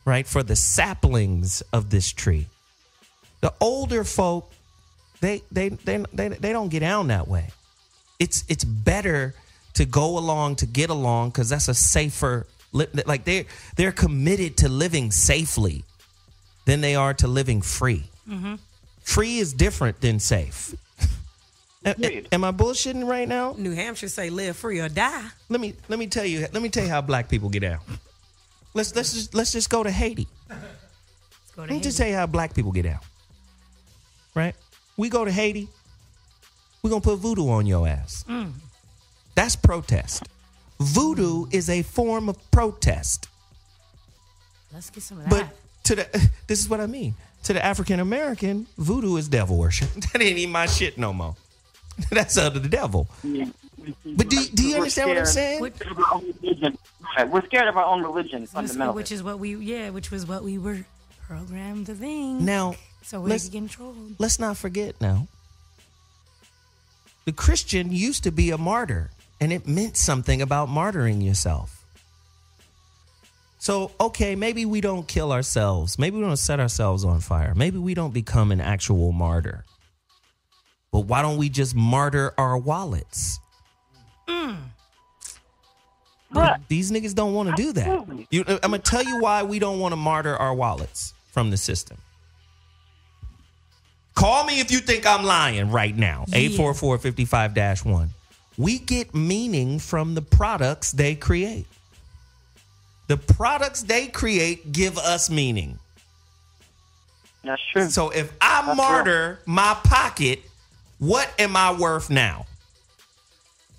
right? For the saplings of this tree. The older folk, they don't get down that way. It's better to go along, to get along, because that's a safer, like they're committed to living safely than they are to living free. Mm-hmm. Free is different than safe. Am I bullshitting right now? New Hampshire say live free or die. Let me tell you how black people get down. Let's just go to Haiti. Let me just tell you how black people get down. Right? We go to Haiti, we're gonna put voodoo on your ass. That's protest. Voodoo is a form of protest. Let's get some of that. But this is what I mean. To the African American, voodoo is devil worship. That ain't even my shit no more. That's under the devil. Yeah. But do you understand what I'm saying? We're scared of our own religion, fundamentally. Which was what we were programmed to think. Now, so we're getting controlled. Let's not forget now. The Christian used to be a martyr, and it meant something about martyring yourself. So, okay, maybe we don't kill ourselves. Maybe we don't set ourselves on fire. Maybe we don't become an actual martyr. But why don't we just martyr our wallets? These niggas don't want to do that. I'm going to tell you why we don't want to martyr our wallets from the system. Call me if you think I'm lying right now. 844-55-1. We get meaning from the products they create. The products they create give us meaning. That's true. So if I martyr my pocket, what am I worth now?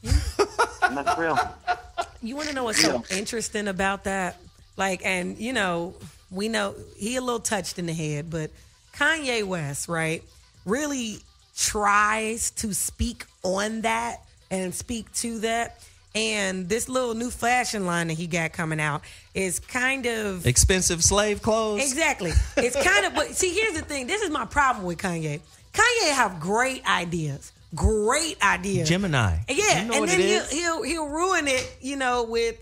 That's real. You want to know what's so interesting about that? Like, and you know, we know he a little touched in the head, but Kanye West, right, really tries to speak on that and speak to that. And this little new fashion line that he got coming out is kind of expensive slave clothes. Exactly. It's kind of, but see, here's the thing. This is my problem with Kanye. Kanye have great ideas. Great ideas. Gemini. Yeah. You know, and then he'll ruin it, you know, with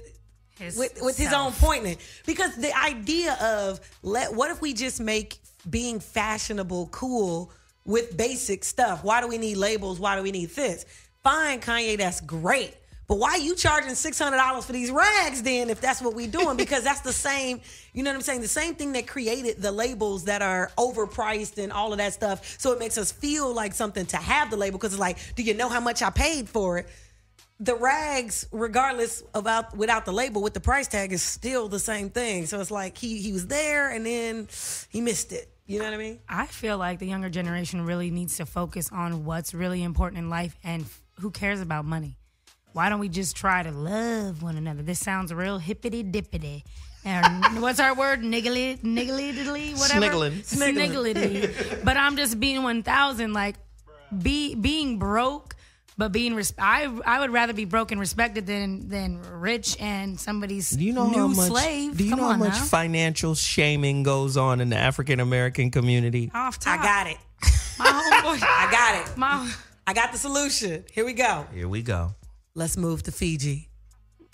his own pointing. Because the idea of what if we just make being fashionable cool with basic stuff? Why do we need labels? Why do we need this? Fine, Kanye, that's great. But why are you charging $600 for these rags then if that's what we doing? Because that's the same, you know what I'm saying? The same thing that created the labels that are overpriced and all of that stuff. So it makes us feel like something to have the label because it's like, do you know how much I paid for it? The rags, regardless without the label, with the price tag is still the same thing. So it's like he was there and then he missed it. You know what I mean? I feel like the younger generation really needs to focus on what's really important in life and who cares about money. Why don't we just try to love one another? This sounds real hippity-dippity. And what's our word? Niggly-diddly, whatever? Sniggly. But I'm just being 1,000. Like, being broke, but being I would rather be broke and respected than rich and somebody's new slave. Do you know how much financial shaming goes on in the African American community? Off top. I got it. My homeboy. I got it. I got the solution. Here we go. Let's move to Fiji.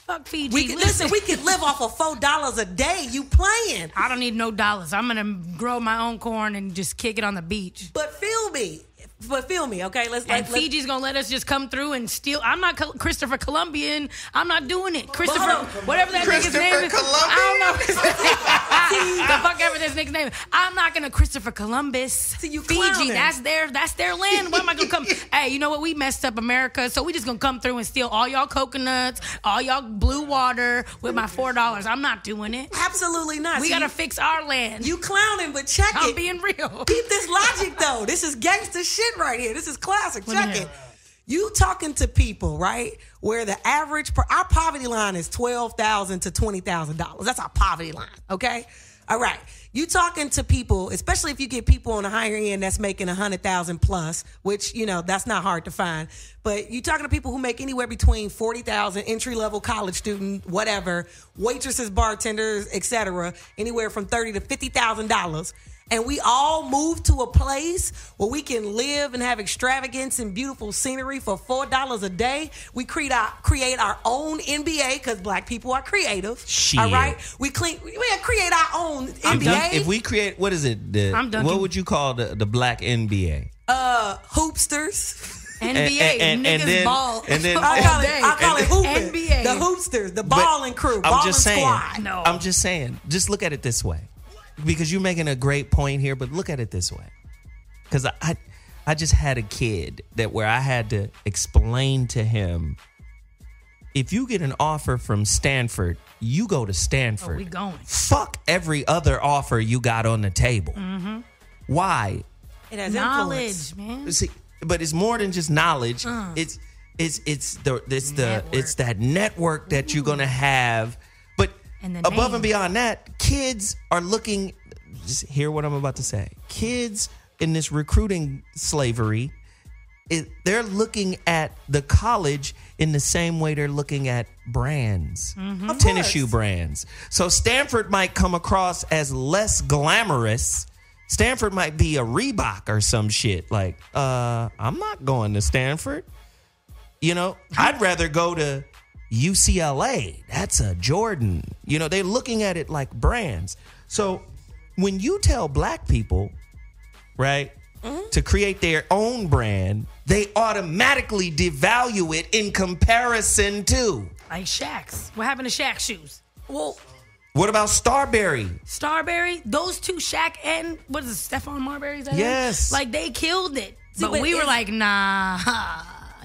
Fuck Fiji. We could live off of $4 a day. You playing. I don't need no dollars. I'm going to grow my own corn and just kick it on the beach. But feel me, okay? Fiji's going to let us just come through and steal. I'm not Christopher Columbian. I'm not doing it. Christopher, whatever that nigga's name is. I don't know. The fuck ever this nigga's name is. I'm not going to Christopher Columbus. See, you Fiji, clowning. that's their land. Why am I going to come? Hey, you know what? We messed up America, so we just going to come through and steal all y'all coconuts, all y'all blue water with my $4. I'm not doing it. Absolutely not. We got to fix our land. You clowning, but check it. I'm being real. Keep this logic, though. This is gangster shit right here. This is classic. Check it. You talking to people, right, where the average, our poverty line is $12,000 to $20,000. That's our poverty line, okay? All right. You talking to people, especially if you get people on the higher end that's making 100,000 plus, which, that's not hard to find. But you talking to people who make anywhere between 40,000, entry level college student, whatever, waitresses, bartenders, etc., anywhere from $30,000 to $50,000. And we all move to a place where we can live and have extravagance and beautiful scenery for $4 a day. We create our own NBA because black people are creative. Shit. All right? We create our own NBA. If we create, what is it? What would you call the black NBA? Hoopsters. NBA, niggas ball. And then I call it hooping. NBA. The hoopsters, the balling crew, balling squad. No. I'm just saying. Just look at it this way. Because you're making a great point here, but look at it this way. Because I just had a kid where I had to explain to him, if you get an offer from Stanford, you go to Stanford. Oh, we going. Fuck every other offer you got on the table. Mm-hmm. Why? It has knowledge, influence. man. See, but it's more than just knowledge. It's that network that you're gonna have. But above and beyond that, kids are looking. Just hear what I'm about to say. Kids in this recruiting slavery, they're looking at the college in the same way they're looking at brands, tennis shoe brands. So Stanford might come across as less glamorous. Stanford might be a Reebok or some shit. Like, I'm not going to Stanford. I'd rather go to UCLA. That's a Jordan. They're looking at it like brands. So when you tell black people, right, to create their own brand, they automatically devalue it in comparison to. Like Shaq's. What happened to Shaq shoes? Well, what about Starberry? Starberry? Those two, Shaq and, what is it, Stephon Marbury's? Yes. Like, they killed it. See, but we were like, nah,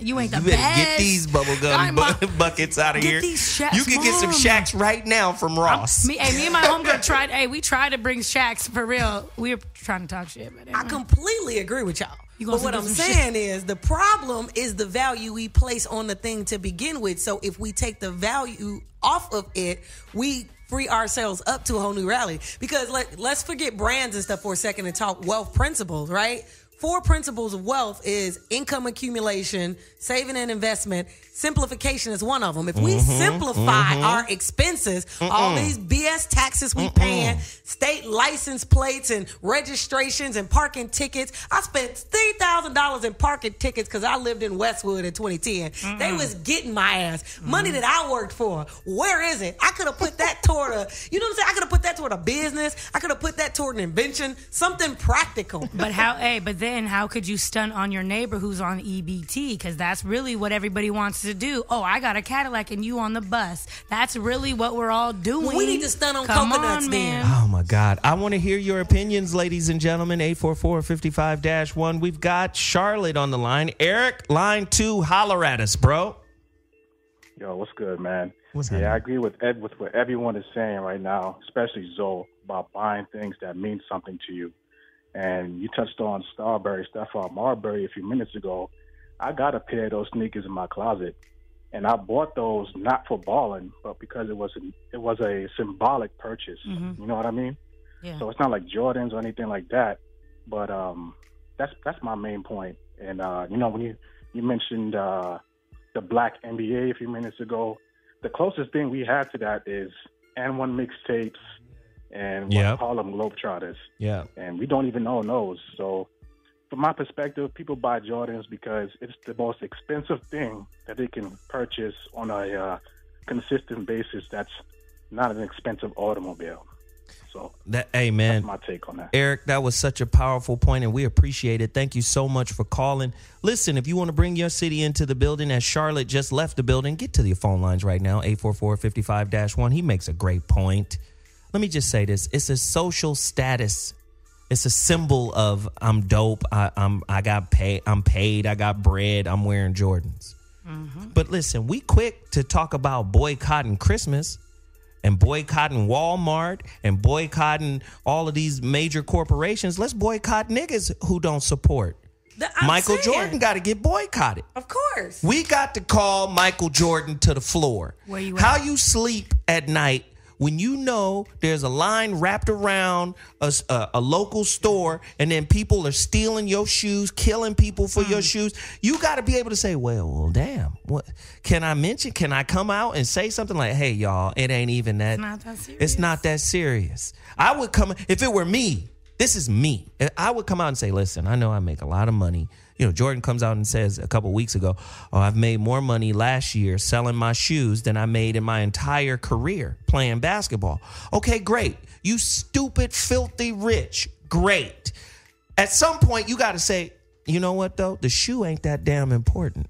you ain't the best. Get these bubblegum buckets out of here. These Shaqs, you can get some Shaqs right now from Ross. Me and my homegirl tried. We tried to bring Shaqs for real. We were trying to talk shit, but I completely agree with y'all. But what I'm saying is the problem is the value we place on the thing to begin with. So if we take the value off of it, we free ourselves up to a whole new reality. Because let's forget brands and stuff for a second and talk wealth principles, right? 4 principles of wealth is income accumulation, saving and investment. Simplification is one of them. If we simplify our expenses, all these BS taxes we paying, state license plates and registrations and parking tickets. I spent $3,000 in parking tickets because I lived in Westwood in 2010. They was getting my ass. Money that I worked for. Where is it? I could have put that toward I could have put that toward a business. I could have put that toward an invention, something practical. But then how could you stunt on your neighbor who's on EBT? Because that's really what everybody wants to do. Oh, I got a Cadillac and you on the bus. That's really what we're all doing. We need to stunt on coconuts, man. Oh my God. I want to hear your opinions, ladies and gentlemen. 844-55-1. We've got Charlotte on the line. Eric, line 2, holler at us, bro. Yo, what's good, man? What's happening? Yeah, I agree with what everyone is saying right now, especially Zoe, about buying things that mean something to you. And you touched on Starberry, Stephon Marbury a few minutes ago. I got a pair of those sneakers in my closet, and I bought those not for balling, but because it was a symbolic purchase. Mm-hmm. You know what I mean? Yeah. So it's not like Jordans or anything like that. But that's my main point. And when you mentioned the black NBA a few minutes ago, the closest thing we have to that is N1 mixtapes and Harlem Globetrotters. Yeah. And we don't even own those. So from my perspective, people buy Jordans because it's the most expensive thing that they can purchase on a consistent basis that's not an expensive automobile. So hey, man, that's my take on that. Eric, that was such a powerful point, and we appreciate it. Thank you so much for calling. Listen, if you want to bring your city into the building, as Charlotte just left the building, get to the phone lines right now, 844-55-1. He makes a great point. Let me just say this. It's a social status. It's a symbol of I'm dope. I got paid. I'm paid. I got bread. I'm wearing Jordans. Mm-hmm. But listen, we quick to talk about boycotting Christmas and boycotting Walmart and boycotting all of these major corporations. Let's boycott niggas who don't support. Michael Jordan got to get boycotted. Of course. We got to call Michael Jordan to the floor. Where you How at? you sleep at night when you know there's a line wrapped around a local store and then people are stealing your shoes, killing people for your shoes, you got to be able to say, well, damn, what can I come out and say something like, hey, y'all, it ain't even that. It's not that serious. I would come, if it were me, this is me. I would come out and say, listen, I know I make a lot of money. You know, Jordan comes out and says a couple weeks ago, oh, I've made more money last year selling my shoes than I made in my entire career playing basketball. Okay, great. You stupid, filthy rich. Great. At some point, you got to say, you know what, though? The shoe ain't that damn important.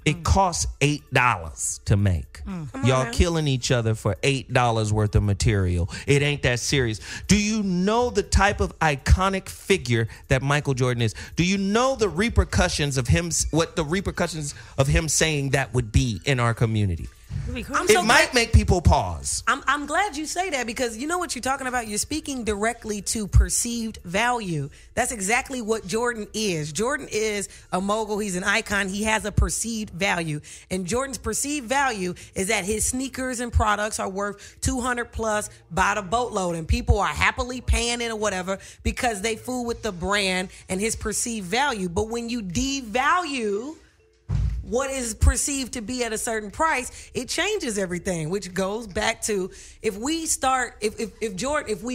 It costs $8 to make. Y'all killing each other for $8 worth of material. It ain't that serious. Do you know the type of iconic figure that Michael Jordan is? Do you know the repercussions of him, what the repercussions of him saying that would be in our community? It might make people pause. I'm glad you say that, because you know what you're talking about? You're speaking directly to perceived value. That's exactly what Jordan is. Jordan is a mogul. He's an icon. He has a perceived value. And Jordan's perceived value is that his sneakers and products are worth $200 plus by the boatload. And people are happily paying it or whatever because they fool with the brand and his perceived value. But when you devalue what is perceived to be at a certain price, it changes everything, which goes back to if we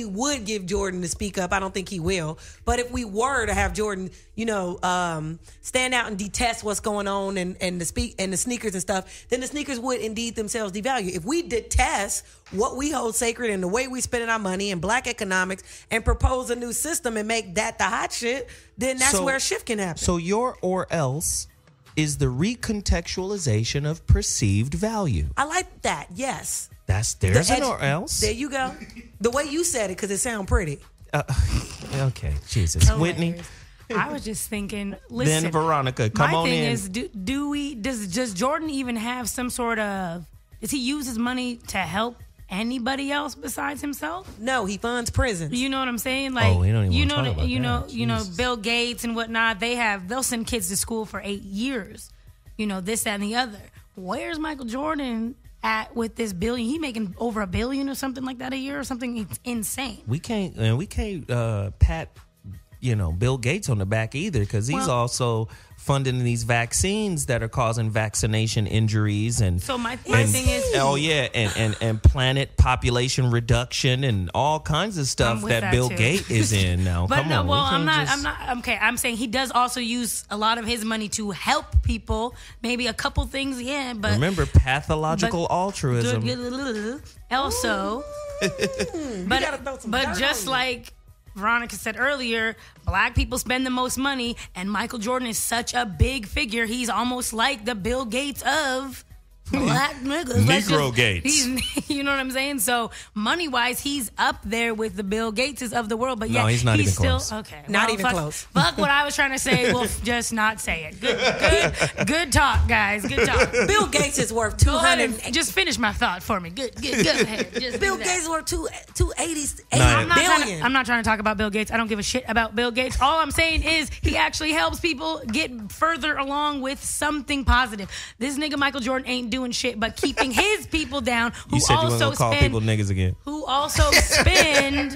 would give Jordan to speak up, I don't think he will, but if we were to have Jordan, stand out and detest what's going on and the sneakers and stuff, then the sneakers would indeed themselves devalue. If we detest what we hold sacred and the way we spending our money and black economics and propose a new system and make that the hot shit, then that's where a shift can happen. So your or else is the recontextualization of perceived value. I like that, yes. There's an or else. There you go. The way you said it, because it sounds pretty. Okay, Jesus. Whitney? I was just thinking, listen. Then Veronica, come on in. My thing is, does Jordan even have some sort of, does he use his money to help anybody else besides himself? No, he funds prisons. You know what I'm saying? Like, we don't even talk about that. You know, Bill Gates and whatnot. They'll send kids to school for 8 years. You know, this, that, and the other. Where's Michael Jordan at with this billion? He making over $1 billion or something like that a year or something. It's insane. We can't pat Bill Gates on the back either, because he's also funding these vaccines that are causing vaccination injuries and so my thing is and planet population reduction and all kinds of stuff that Bill Gates is in now. But come on, I'm not okay. I'm saying he does also use a lot of his money to help people. Maybe a couple things, but remember pathological altruism. Also, but just like Veronica said earlier, black people spend the most money, and Michael Jordan is such a big figure. He's almost like the Bill Gates of black niggas. Negro Gates. You know what I'm saying? So money-wise, he's up there with the Bill Gateses of the world. But no, he's not even close. Okay, not even close. Fuck what I was trying to say. We'll just not say it. Good talk, guys. Good talk. Bill Gates is worth $200. Just finish my thought for me. Good ahead. Just Bill Gates is worth $280 billion. I'm not trying to talk about Bill Gates. I don't give a shit about Bill Gates. All I'm saying is he actually helps people get further along with something positive. This nigga Michael Jordan ain't doing shit but keeping his people down. Who you said also you weren't gonna call people niggas again. Who also spend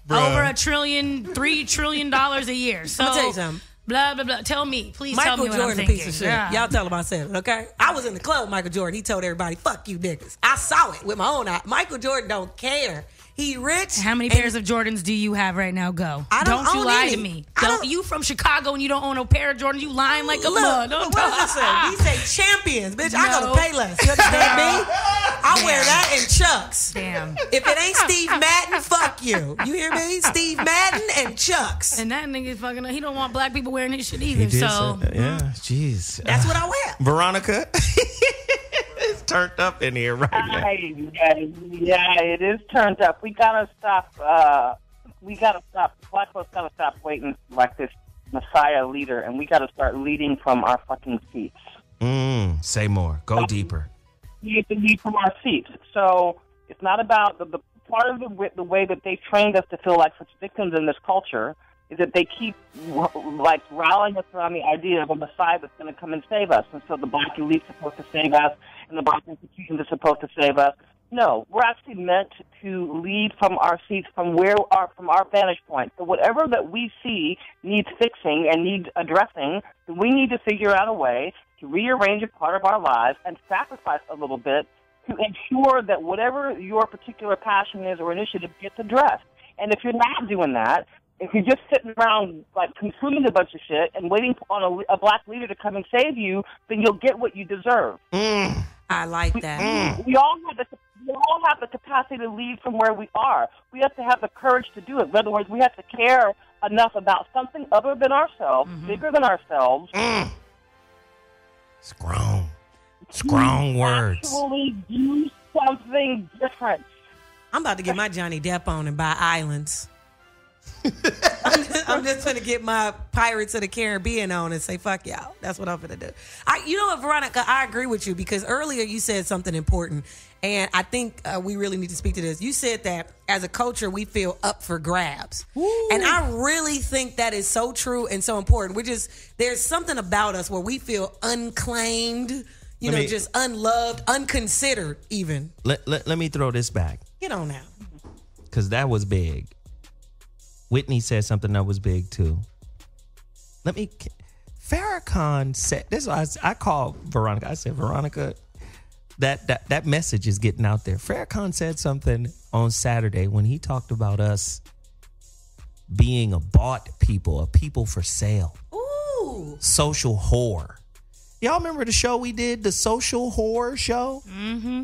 over $3 trillion a year. So I'm gonna tell you something. Blah blah blah. Tell me, please. Michael tell me Jordan, what I'm a thinking. piece of shit. Yeah. Y'all tell him I said it, okay? I was in the club with Michael Jordan. He told everybody, "Fuck you, niggas." I saw it with my own eye. Michael Jordan don't care. He rich. How many pairs of Jordans do you have right now? Go. Don't you lie to me. Don't you from Chicago and you don't own a pair of Jordans? You lying like a mud. What does it say? He say champions, bitch. I gotta pay less. You understand me? I wear that in Chucks. Damn. If it ain't Steve Madden, fuck you. You hear me? Steve Madden and Chucks. And that nigga fucking. He don't want black people wearing his shit either. He did so say that. Yeah, jeez. That's what I wear. Veronica. It's turned up in here right now. Yeah, it is turned up. We gotta stop. Black folks gotta stop waiting like this Messiah leader, and we gotta start leading from our fucking seats. Say more. Go deeper. We have to lead from our seats. So it's not about the part of the way that they trained us to feel like such victims in this culture is that they keep like rallying us around the idea of a Messiah that's going to come and save us. And so the black elite's supposed to save us, and the black institutions are supposed to save us. No, we're actually meant to lead from our seats, from our vantage point. So whatever that we see needs fixing and needs addressing, we need to figure out a way to rearrange a part of our lives and sacrifice a little bit to ensure that whatever your particular passion is or initiative gets addressed. And if you're not doing that, if you're just sitting around like consuming a bunch of shit and waiting on a black leader to come and save you, then you'll get what you deserve. I like that. We all have the capacity to lead from where we are. We have to have the courage to do it. In other words, we have to care enough about something other than ourselves, bigger than ourselves. Strong words. Actually do something different. I'm about to get my Johnny Depp on and buy islands. I'm just going to get my Pirates of the Caribbean on and say, fuck y'all. That's what I'm going to do. You know what, Veronica, I agree with you because earlier you said something important, and I think we really need to speak to this. You said that as a culture, we feel up for grabs. Ooh. And I really think that is so true and so important. There's something about us where we feel unclaimed, just unloved, unconsidered even. Let me throw this back. Get on now. Because that was big. Whitney said something that was big too. Farrakhan said this. I called Veronica. I said, Veronica, that message is getting out there. Farrakhan said something on Saturday when he talked about us being a bought people, a people for sale. Ooh. Social whore. Y'all remember the show we did, the Social Whore Show? Mm-hmm.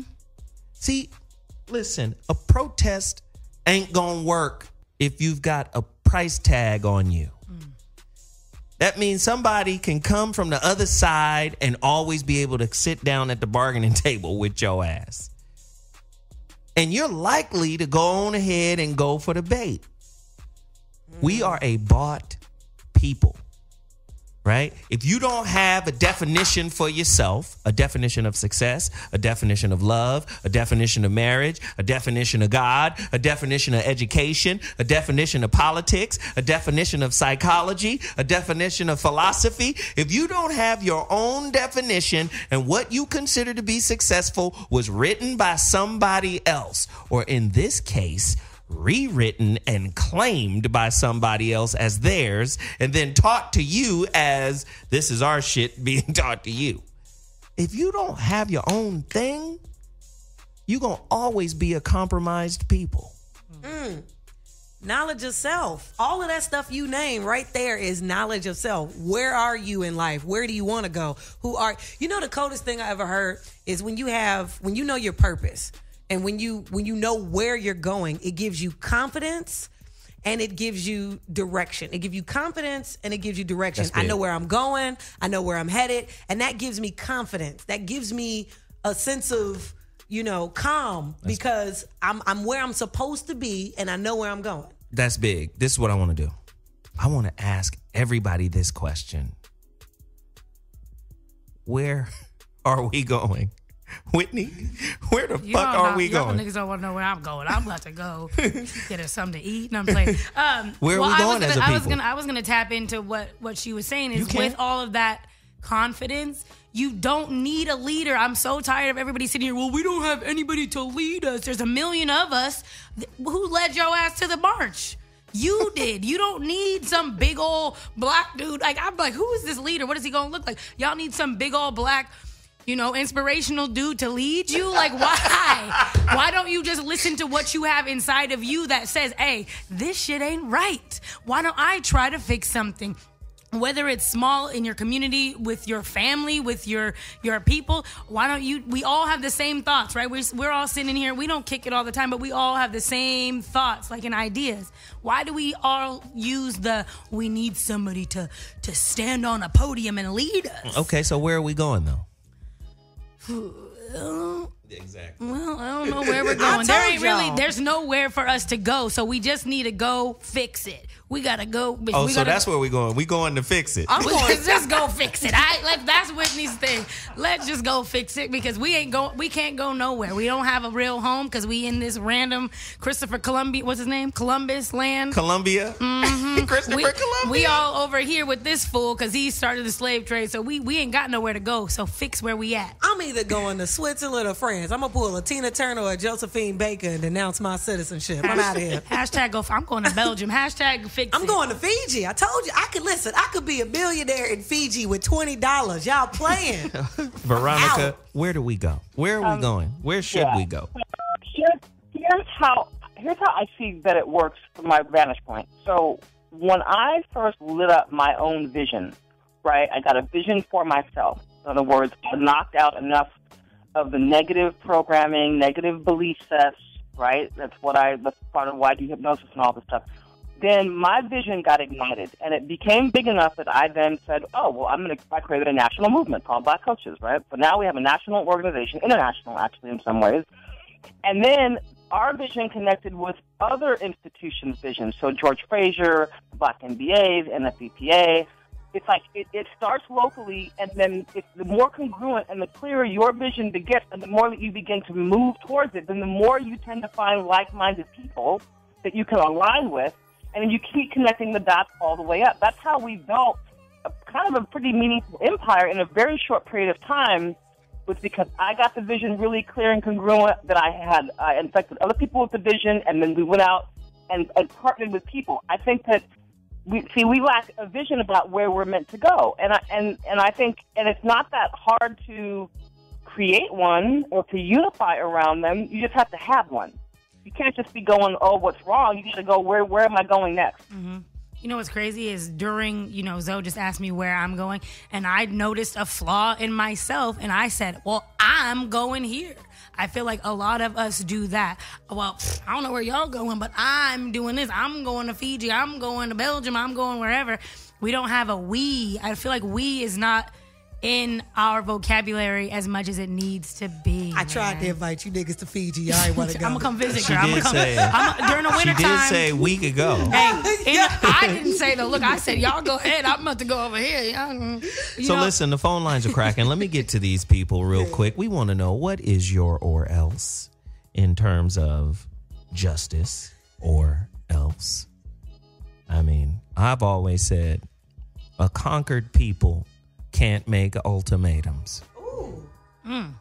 See, listen, a protest ain't gonna work if you've got a price tag on you. That means somebody can come from the other side and always be able to sit down at the bargaining table with your ass. And you're likely to go on ahead and go for the bait. We are a bought people, right? If you don't have a definition for yourself, a definition of success, a definition of love, a definition of marriage, a definition of God, a definition of education, a definition of politics, a definition of psychology, a definition of philosophy, if you don't have your own definition and what you consider to be successful was written by somebody else, or in this case, rewritten and claimed by somebody else as theirs and then taught to you as this is our shit being taught to you. If you don't have your own thing, you're going to always be a compromised people. Knowledge of self. All of that stuff you name right there is knowledge of self. Where are you in life? Where do you want to go? The coldest thing I ever heard is when you know your purpose. And when you know where you're going, it gives you confidence and it gives you direction. It gives you confidence and it gives you direction. I know where I'm going. I know where I'm headed. And that gives me confidence. That gives me a sense of, calm because I'm where I'm supposed to be and I know where I'm going. That's big. This is what I want to do. I want to ask everybody this question. Where are we going? Whitney, where the fuck are we going? Y'all niggas don't want to know where I'm going. I'm about to go get us something to eat. And I'm playing. Where are we going as a people? I was gonna tap into what she was saying is with all of that confidence, you don't need a leader. I'm so tired of everybody sitting here. Well, we don't have anybody to lead us. There's a million of us. Who led your ass to the march? You did. You don't need some big old black dude. I'm like, who is this leader? What is he gonna look like? Y'all need some big old black, inspirational dude to lead you? Why? Why don't you just listen to what you have inside of you that says, hey, this shit ain't right. Why don't I try to fix something? Whether it's small in your community, with your family, with your people, why don't you? We all have the same thoughts, right? We're all sitting here. We don't kick it all the time, but we all have the same thoughts, and ideas. Why do we all use we need somebody to stand on a podium and lead us? Okay, so where are we going, though? Exactly. Well, I don't know where we're going. There's nowhere for us to go, so we just need to go fix it. We gotta go. That's where we're going. We going to fix it. Let's just go fix it. That's Whitney's thing. Let's just go fix it because we can't go nowhere. We don't have a real home because we in this random Christopher Columbia. What's his name? Columbus land. Columbia. Mm-hmm. Christopher Columbia. We all over here with this fool because he started the slave trade. So we ain't got nowhere to go. So fix where we at. I'm either going to Switzerland or France. friends. I'm gonna pull a Tina Turner or a Josephine Baker and denounce my citizenship. I'm out of here. Hashtag go. I'm going to Belgium. Hashtag fix I'm it. going to Fiji. I told you I could be a millionaire in Fiji with $20. Y'all playing. Veronica, where do we go? Where are we going? Where should we go? Here's how I see that it works from my vantage point. So when I first lit up my own vision, right, I got a vision for myself. In other words, I knocked out enough of the negative programming, negative belief sets, right? That's part of why I do hypnosis and all this stuff. Then my vision got ignited, and it became big enough that I then said, oh, well, I created a national movement called Black Coaches, right? So now we have a national organization, international actually in some ways. And then our vision connected with other institutions' visions. So George Fraser, Black MBAs, NFBPA. It's like it starts locally, and then the more congruent and the clearer your vision gets, and the more that you begin to move towards it, then the more you tend to find like-minded people that you can align with, and then you keep connecting the dots all the way up. That's how we built kind of a pretty meaningful empire in a very short period of time, was because I got the vision really clear and congruent, that I infected other people with the vision, and then we went out and partnered with people. I think that we lack a vision about where we're meant to go, and I think it's not that hard to create one or to unify around them. You just have to have one. You can't just be going, oh, what's wrong? You got to go, where am I going next? Mm-hmm. You know what's crazy is during, Zoe just asked me where I'm going, and I noticed a flaw in myself, and I said, well, I'm going here. I feel like a lot of us do that. Well, I don't know where y'all going, but I'm doing this. I'm going to Fiji. I'm going to Belgium. I'm going wherever. We don't have a we. I feel like we is not in our vocabulary as much as it needs to be. I tried to invite you niggas to Fiji. I ain't want to go. I'm going to come visit, She girl. did say during the winter She did time. say a week ago. Hey, I didn't say though. Look, I said y'all go ahead. I'm about to go over here. Listen, the phone lines are cracking. Let me get to these people real quick. We want to know, what is your or else in terms of justice or else? I mean, I've always said a conquered people can't make ultimatums. Ooh. Mm.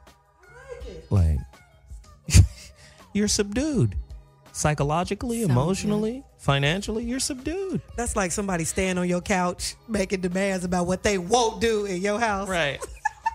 I like it. Like, you're subdued. Psychologically, emotionally, financially, you're subdued. That's like somebody staying on your couch making demands about what they won't do in your house. Right.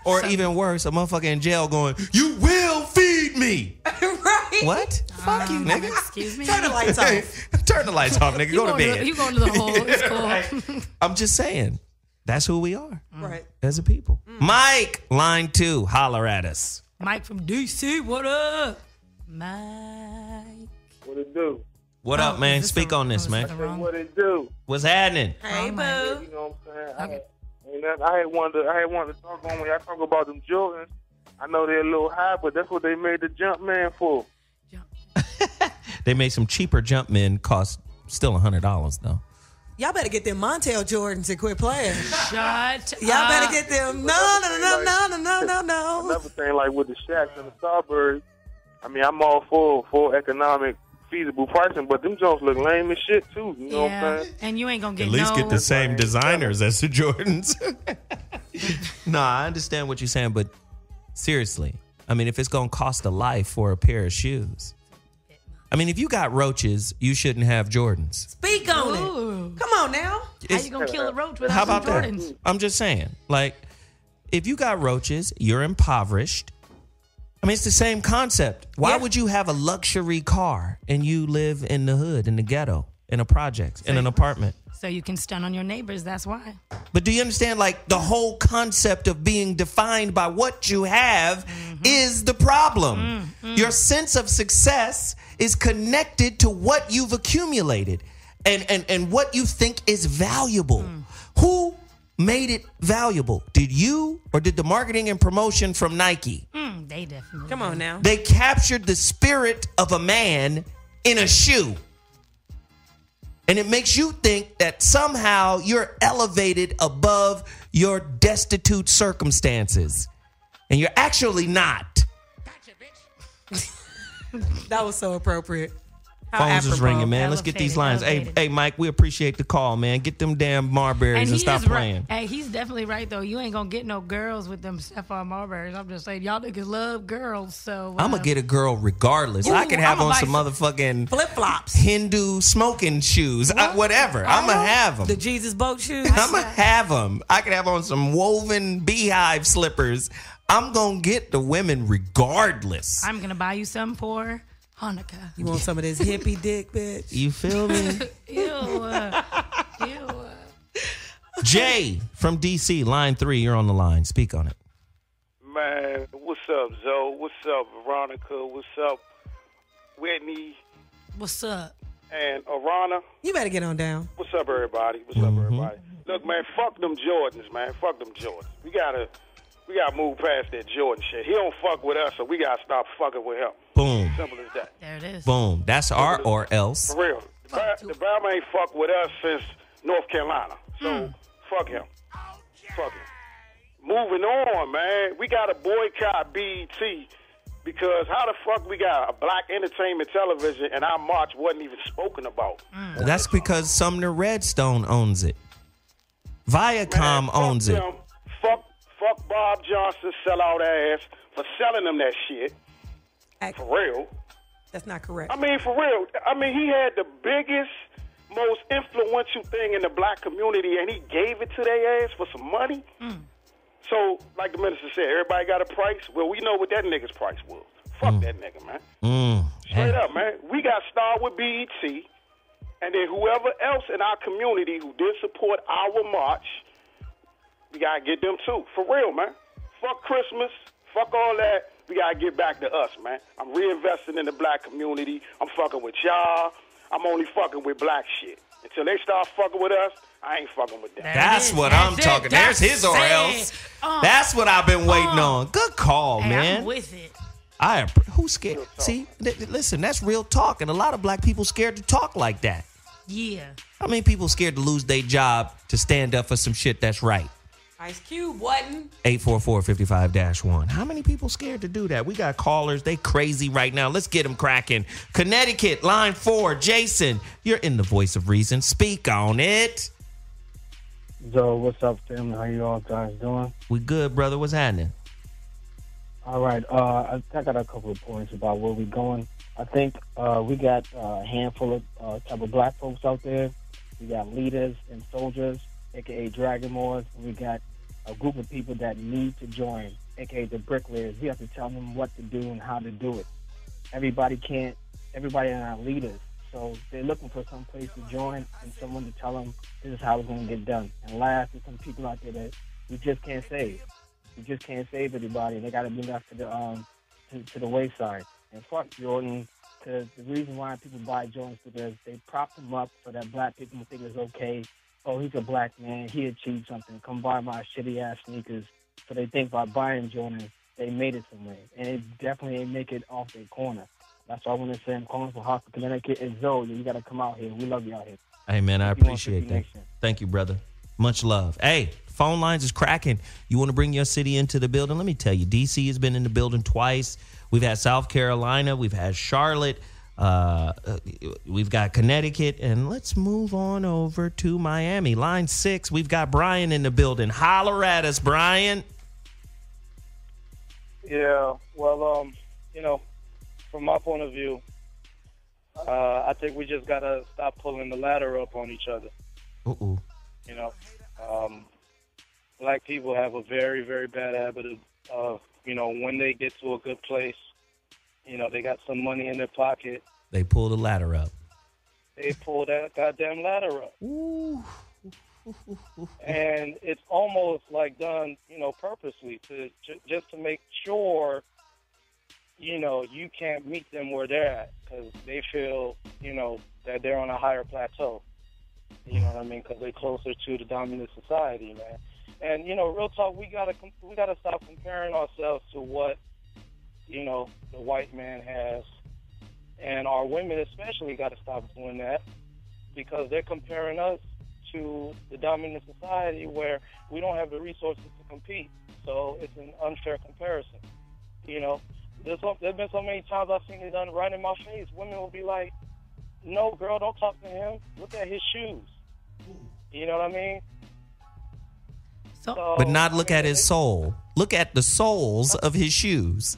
Or even worse, a motherfucker in jail going, you will feed me. Right. What? Fuck you, nigga. Excuse me. Turn the lights off. Turn the lights off, nigga. Go to bed. You going to the hole. It's cool. Right. I'm just saying, that's who we are. Right. As a people. Mike, line 2, holler at us. Mike from DC, what up? Mike. What it do? What up, man? Speak on this, man. What it do? What's happening? Hey, boo. You know what I'm saying? I had wanted to talk on when y'all talk about them Jordans. I know they're a little high, but that's what they made the Jumpman for. They made some cheaper Jumpmen cost still $100 though. Y'all better get them Montel Jordans and quit playing. Shut Y'all up. better get them. No. Another thing, like with the Shacks and the Starburys, I mean, I'm all for economic, feasible pricing, but them Jones look lame as shit too. You know what I'm saying? And you ain't gonna get At least get the same designers as the Jordans. No, I understand what you're saying, but seriously, I mean, if it's gonna cost a life for a pair of shoes, I mean, if you got roaches, you shouldn't have Jordans. Speak on it. Come on now. How you gonna kill a roach without How about some that? Jordans? I'm just saying, like, if you got roaches, you're impoverished. I mean, it's the same concept. Why would you have a luxury car and you live in the hood, in the ghetto, in a project, in an apartment? So you can stun on your neighbors, that's why. But do you understand, like, the whole concept of being defined by what you have is the problem. Your sense of success is connected to what you've accumulated and what you think is valuable. Who made it valuable? Did you, or did the marketing and promotion from Nike? They definitely. Come on now. They captured the spirit of a man in a shoe. And it makes you think that somehow you're elevated above your destitute circumstances. And you're actually not. That was so appropriate. Phones is ringing, man. Let's get these lines. Hey, Mike, we appreciate the call, man. Get them damn Marberries and stop playing. Hey, he's definitely right, though. You ain't going to get no girls with them Saffron Marberries. I'm just saying, y'all niggas love girls, so. I'm going to get a girl regardless. I can have on some motherfucking flip-flops, Hindu smoking shoes, whatever. I'm going to have them. The Jesus boat shoes? I'm going to have them. I can have on some woven beehive slippers. I'm going to get the women regardless. I'm going to buy you some for Hanukkah. You want some of this hippie dick, bitch? You feel me? Ew. Jay from DC, line 3, you're on the line. Speak on it. Man, what's up, Zoe? What's up, Veronica? What's up, Whitney? What's up? And Aarona. You better get on down. What's up, everybody? What's up, everybody? Look, man, fuck them Jordans, man. Fuck them Jordans. We gotta move past that Jordan shit. He don't fuck with us, so we gotta stop fucking with him. Boom. Simple as that. There it is. Boom. That's our or else. For real. The Bama ain't fuck with us since North Carolina. So, fuck him. Fuck him. Moving on, man. We gotta boycott BET because how the fuck we got a black entertainment television and our march wasn't even spoken about? That's because Sumner Redstone owns it. Viacom owns it. Fuck Bob Johnson's sellout ass for selling them that shit. For real. That's not correct. I mean, for real. I mean, he had the biggest, most influential thing in the black community, and he gave it to their ass for some money. So, like the minister said, everybody got a price. Well, we know what that nigga's price was. Fuck that nigga, man. Straight up, man. We got to start with BET, and then whoever else in our community who did support our march, we got to get them too. For real, man. Fuck Christmas. Fuck all that. We got to get back to us, man. I'm reinvesting in the black community. I'm fucking with y'all. I'm only fucking with black shit. Until they start fucking with us, I ain't fucking with them. That's what I'm talking. There's his or else. That's what I've been waiting on. Good call, man. I'm with it. Who's scared? See, listen, that's real talk. And a lot of black people scared to talk like that. Yeah. How many people scared to lose their job to stand up for some shit that's right? Ice Cube wasn't. 844-55-1. How many people scared to do that? We got callers. They crazy right now. Let's get them cracking. Connecticut, line 4. Jason, you're in the voice of reason. Speak on it. Zo, what's up, family? How you all guys doing? We good, brother. What's happening? All right. I got a couple of points about where we're going. I think we got a handful of type of black folks out there. We got leaders and soldiers, a.k.a. Dragon Moors. We got a group of people that need to join, a.k.a. the bricklayers. We have to tell them what to do and how to do it. Everybody are not leaders. So they're looking for some place to join and someone to tell them this is how it's going to get done. And last, there's some people out there that we just can't save. We just can't save everybody. They got to bring us to the wayside. And fuck Jordan. Because the reason why people buy Jordans is because they prop them up so that black people think it's okay. Oh, he's a black man. He achieved something. Come buy my shitty-ass sneakers. So they think by buying Jordans, they made it somewhere. And it definitely ain't make it off their corner. That's all I want to say. I'm calling for Hartford, Connecticut. And Zoe, you got to come out here. We love you out here. Hey, man, I appreciate that. Thank you, brother. Much love. Hey, phone lines is cracking. You want to bring your city into the building? Let me tell you, D.C. has been in the building twice. We've had South Carolina. We've had Charlotte. We've got Connecticut. And let's move on over to Miami. Line 6, we've got Brian in the building. Holler at us, Brian. Yeah, well, from my point of view, I think we just got to stop pulling the ladder up on each other. Uh-oh. Black people have a very, very bad habit of, when they get to a good place, they got some money in their pocket. They pull the ladder up. They pull that goddamn ladder up. Ooh. And it's almost like done, purposely just to make sure, you can't meet them where they're at because they feel, that they're on a higher plateau. You know what I mean? Because they're closer to the dominant society, man. And real talk, we gotta stop comparing ourselves to what the white man has, and our women especially got to stop doing that because they're comparing us to the dominant society where we don't have the resources to compete. So it's an unfair comparison. There's been so many times I've seen it done right in my face. Women will be like, No, girl, don't talk to him. Look at his shoes. You know what I mean? But not look at his soul. Look at the soles of his shoes.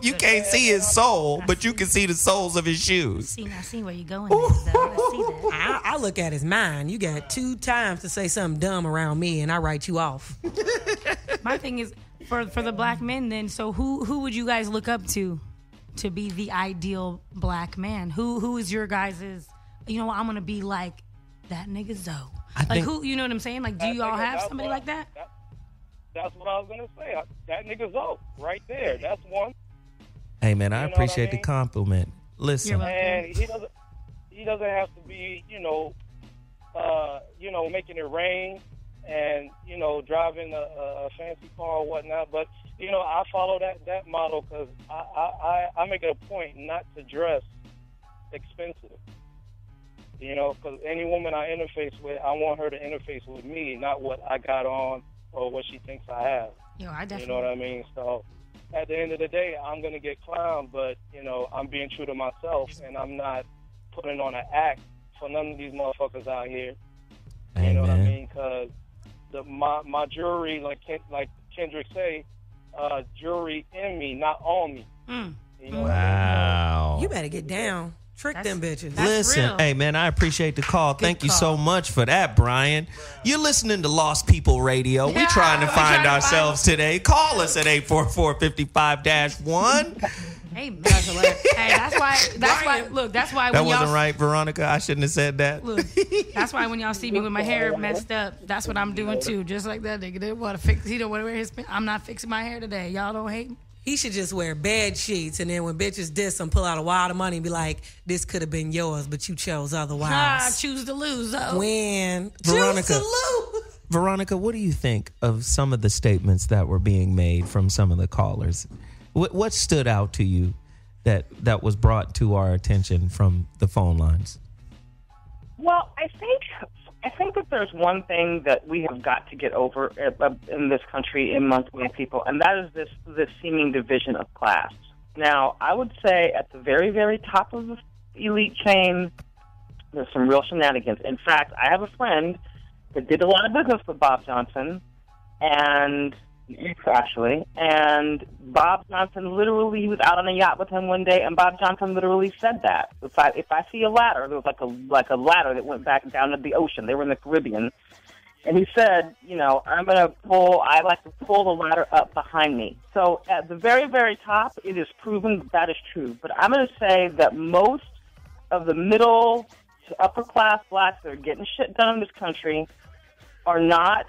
You can't see his soul, but you can see the soles of his shoes. I see where you're going there, though. I see that. I look at his mind. You got 2 times to say something dumb around me, and I write you off. My thing is, for the black men then, so who would you guys look up to be the ideal black man? Who is your guys', you know, I'm going to be like that nigga Zoe. Who, you know what I'm saying? Like, do you all have somebody like that? That's what I was going to say. That nigga Zoe right there. That's one. Hey, man, I appreciate the compliment. Listen. And he doesn't have to be, making it rain and, driving a fancy car or whatnot. But, I follow that model because I make it a point not to dress expensive. Because any woman I interface with, I want her to interface with me, not what I got on or what she thinks I have. I definitely. You know what I mean? So at the end of the day, I'm going to get clowned, but, I'm being true to myself, and I'm not putting on an act for none of these motherfuckers out here. Amen. You know what I mean? Because my jewelry, like Kendrick say, jewelry in me, not on me. Wow. You better get down. Trick them bitches. Listen, real. hey, man, I appreciate the call. Thank you so much for that, Brian. You're listening to Lost People Radio. We're trying to find ourselves today. Call us at 844-55-1. Hey, man. That's why, look, that's why That when wasn't right, Veronica. I shouldn't have said that. Look, that's why when y'all see me with my hair messed up, that's what I'm doing too. Just like that nigga. He don't want to wear his, I'm not fixing my hair today. Y'all don't hate me. He should just wear bed sheets, and then when bitches diss him, pull out a wad of money and be like, this could have been yours, but you chose otherwise. Choose to lose, though. When? Veronica, choose to lose. Veronica, what do you think of some of the statements that were being made from some of the callers? What stood out to you that was brought to our attention from the phone lines? Well, I think that there's one thing that we have got to get over in this country amongst many people, and that is this seeming division of class. Now, I would say at the very, very top of the elite chain, there's some real shenanigans. In fact, I have a friend that did a lot of business with Bob Johnson, and Bob Johnson literally, he was out on a yacht with him one day, and Bob Johnson literally said that if I see a ladder, there was like a ladder that went back down to the ocean. They were in the Caribbean, and he said, I like to pull the ladder up behind me. So at the very, very top, it is proven that is true. But I'm going to say that most of the middle to upper class blacks that are getting shit done in this country are not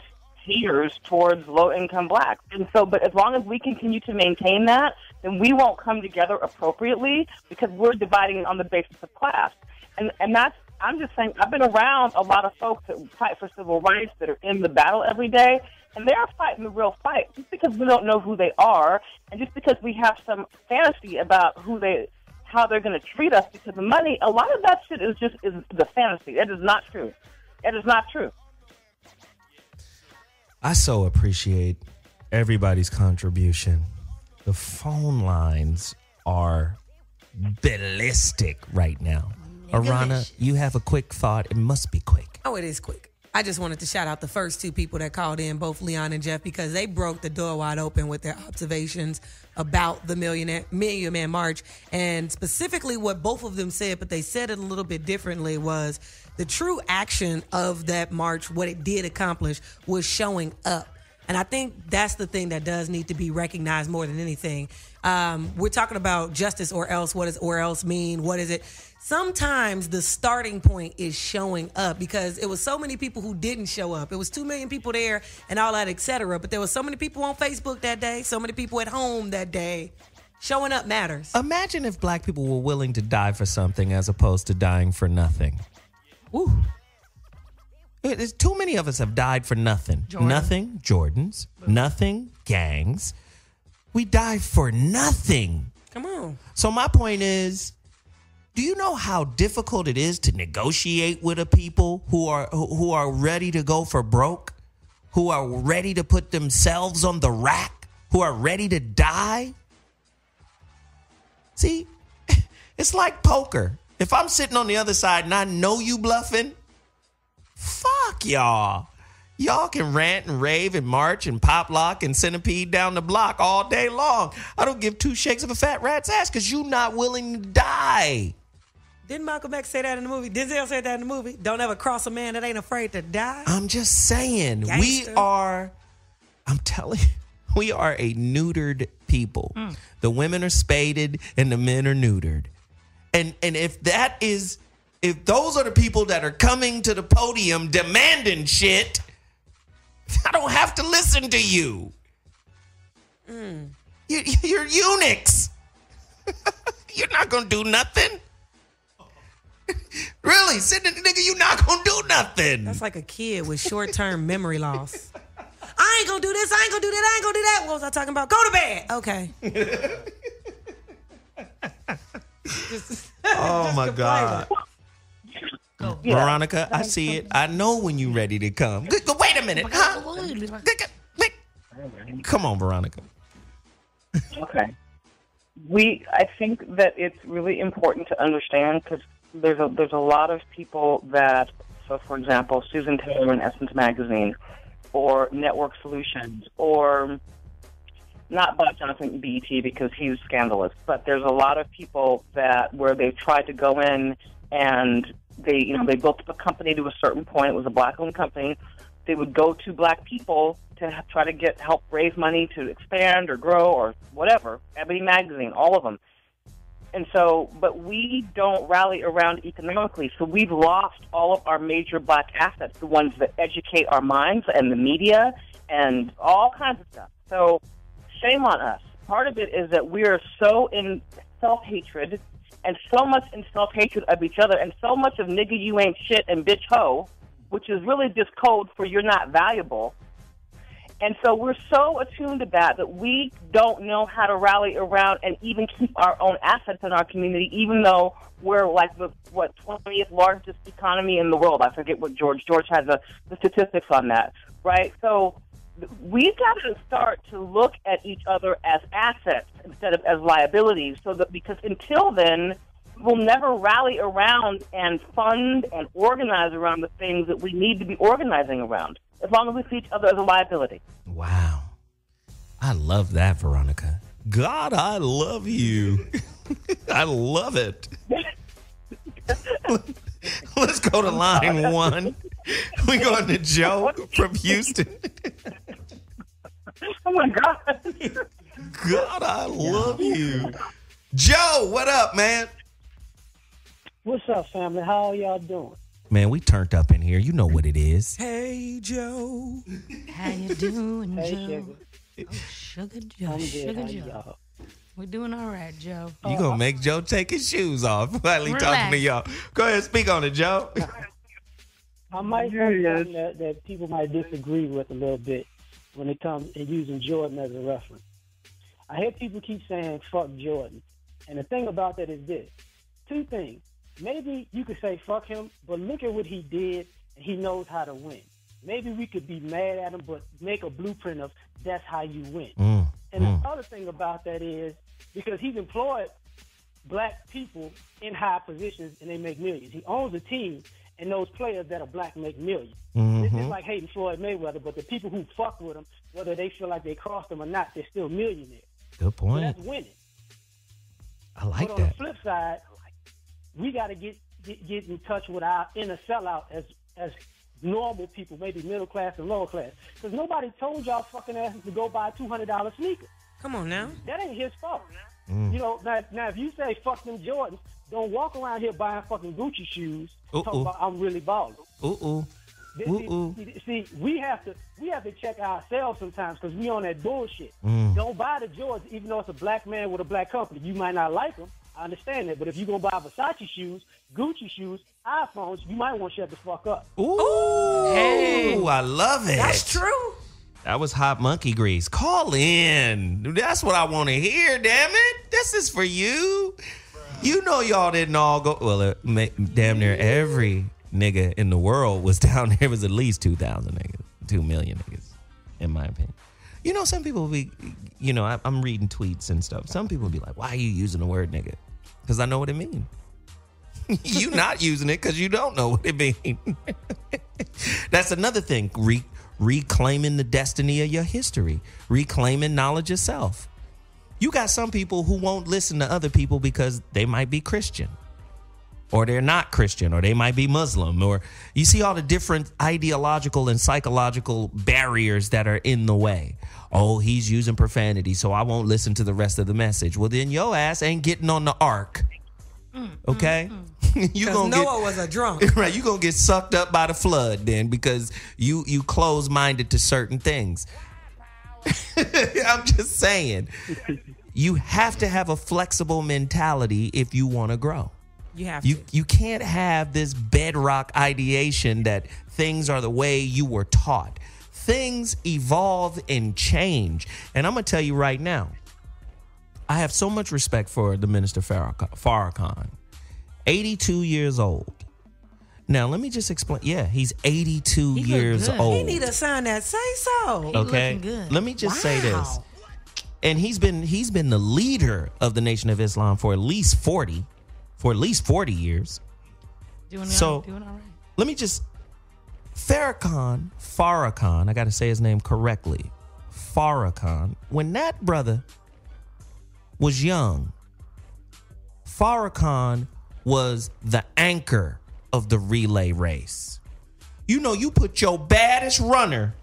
tears towards low-income blacks. And so, but as long as we continue to maintain that, then we won't come together appropriately because we're dividing on the basis of class. And that's, I'm just saying, I've been around a lot of folks that fight for civil rights that are in the battle every day, and they are fighting the real fight. Just because we don't know who they are, and just because we have some fantasy about how they're going to treat us because of money, a lot of that shit is the fantasy. That is not true. It is not true. I so appreciate everybody's contribution. The phone lines are ballistic right now. Aarona, you have a quick thought. It must be quick. Oh, it is quick. I just wanted to shout out the first 2 people that called in, both Leon and Jeff, because they broke the door wide open with their observations about the Million Man March. And specifically what both of them said, but they said it a little bit differently, was the true action of that march, what it did accomplish, was showing up. And I think that's the thing that does need to be recognized more than anything. We're talking about justice or else. What does or else mean? What is it? Sometimes the starting point is showing up, because it was so many people who didn't show up. It was 2 million people there and all that, et cetera. But there was so many people on Facebook that day, so many people at home that day. Showing up matters. Imagine if black people were willing to die for something as opposed to dying for nothing. Ooh. There's too many of us have died for nothing. Nothing, Jordans. Nothing, gangs. We die for nothing. Come on. So my point is, do you know how difficult it is to negotiate with a people who are ready to go for broke, who are ready to put themselves on the rack, who are ready to die? See, it's like poker. If I'm sitting on the other side and I know you bluffing, fuck y'all. Y'all can rant and rave and march and pop lock and centipede down the block all day long. I don't give two shakes of a fat rat's ass because you not willing to die. Didn't Malcolm X say that in the movie? Denzel said that in the movie. Don't ever cross a man that ain't afraid to die. I'm just saying, Gangster. I'm telling you, we are a neutered people. The women are spaded and the men are neutered. And if those are the people that are coming to the podium demanding shit, I don't have to listen to you. You're eunuchs. You're not going to do nothing. Really, sitting nigga, you're not going to do nothing. That's like a kid with short-term memory loss. I ain't going to do this. I ain't going to do that. I ain't going to do that. What was I talking about? Go to bed. Okay. Oh, my God. Veronica, I see it. I know when you're ready to come. Wait a minute. Huh? Come on, Veronica. Okay. I think that it's really important to understand because there's a lot of people that, so for example, Susan Taylor in Essence Magazine, or Network Solutions, or not Bob Johnson BET because he's scandalous, but there's a lot of people where they've tried to go in and they built up a company to a certain point. It was a black-owned company. They would go to black people to try to help raise money to expand or grow or whatever. Ebony Magazine, all of them. And so, but we don't rally around economically. So we've lost all of our major black assets, the ones that educate our minds and the media and all kinds of stuff. So shame on us. Part of it is that we are so in self-hatred and so much in self-hatred of each other and so much of nigga you ain't shit and bitch ho, which is really just code for you're not valuable. And so we're so attuned to that we don't know how to rally around and even keep our own assets in our community, even though we're like the 20th largest economy in the world. I forget what George has the statistics on that, right? So we've got to start to look at each other as assets instead of as liabilities, because until then, we'll never rally around and fund and organize around the things that we need to be organizing around, as long as we see each other as a liability. Wow. I love that, Veronica. God, I love you. I love it. Let's go to line one. We going to Joe from Houston. Oh, my God. God, I love you. Joe, what up, man? What's up, family? How are y'all doing? Man, we turned up in here. You know what it is. Hey, Joe. How you doing, Hey, Joe? Sugar. Sugar Joe. I'm good. Sugar How Joe. y'all? We're doing all right, Joe. You gonna make Joe take his shoes off while he Relax. talking to y'all. Go ahead, speak on it, Joe. I might say something that people might disagree with a little bit when it comes to using Jordan as a reference. I hear people keep saying, fuck Jordan. And the thing about that is this. Two things. Maybe you could say fuck him, but look at what he did, and he knows how to win. Maybe we could be mad at him, but make a blueprint of that's how you win. And the other thing about that is, because he's employed black people in high positions and they make millions. He owns a team, and those players that are black make millions. This is like hating Floyd Mayweather, but the people who fuck with him, whether they feel like they crossed him or not, they're still millionaires. Good point. So that's winning. I like but that. on the flip side, we got to get in touch with our inner sellout as normal people, maybe middle class and lower class. Because nobody told y'all fucking asses to go buy a $200 sneaker. Come on now. That ain't his fault. You know, now if you say fuck them Jordans, don't walk around here buying fucking Gucci shoes talking about I'm really balling. See, we have to check ourselves sometimes because we on that bullshit. Don't buy the Jordans even though it's a black man with a black company. You might not like them. I understand that. But if you're going to buy Versace shoes, Gucci shoes, iPhones, you might want to shut the fuck up. Ooh. Hey. I love it. That's true. That was hot monkey grease. Call in. That's what I want to hear, damn it. This is for you. You know y'all didn't all go. Well, damn near every nigga in the world was down there. It was at least 2,000 niggas. 2 million niggas, in my opinion. You know, some people be, you know, I'm reading tweets and stuff. Some people be like, why are you using the word nigga? Because I know what it means. You not using it because you don't know what it means. That's another thing. Reclaiming the destiny of your history. Reclaiming knowledge of self. You got some people who won't listen to other people because they might be Christian. Or they're not Christian, or they might be Muslim, or you see all the different ideological and psychological barriers that are in the way. Oh, he's using profanity, so I won't listen to the rest of the message. Well, then your ass ain't getting on the ark. Okay? You gonna Noah was a drunk. Right, you're going to get sucked up by the flood then because you close-minded to certain things. I'm just saying. You have to have a flexible mentality if you want to grow. You have to. You can't have this bedrock ideation that things are the way you were taught. Things evolve and change. And I'm going to tell you right now, I have so much respect for the Minister Farrakhan. 82 years old. Now, let me just explain. Yeah, he's 82 years old. He need a sign that say so. Okay. Let me just say this. And he's been the leader of the Nation of Islam for at least 40 years. Doing so all right. Let me just Farrakhan, I got to say his name correctly. Farrakhan. When that brother was young, Farrakhan was the anchor of the relay race. You know, you put your baddest runner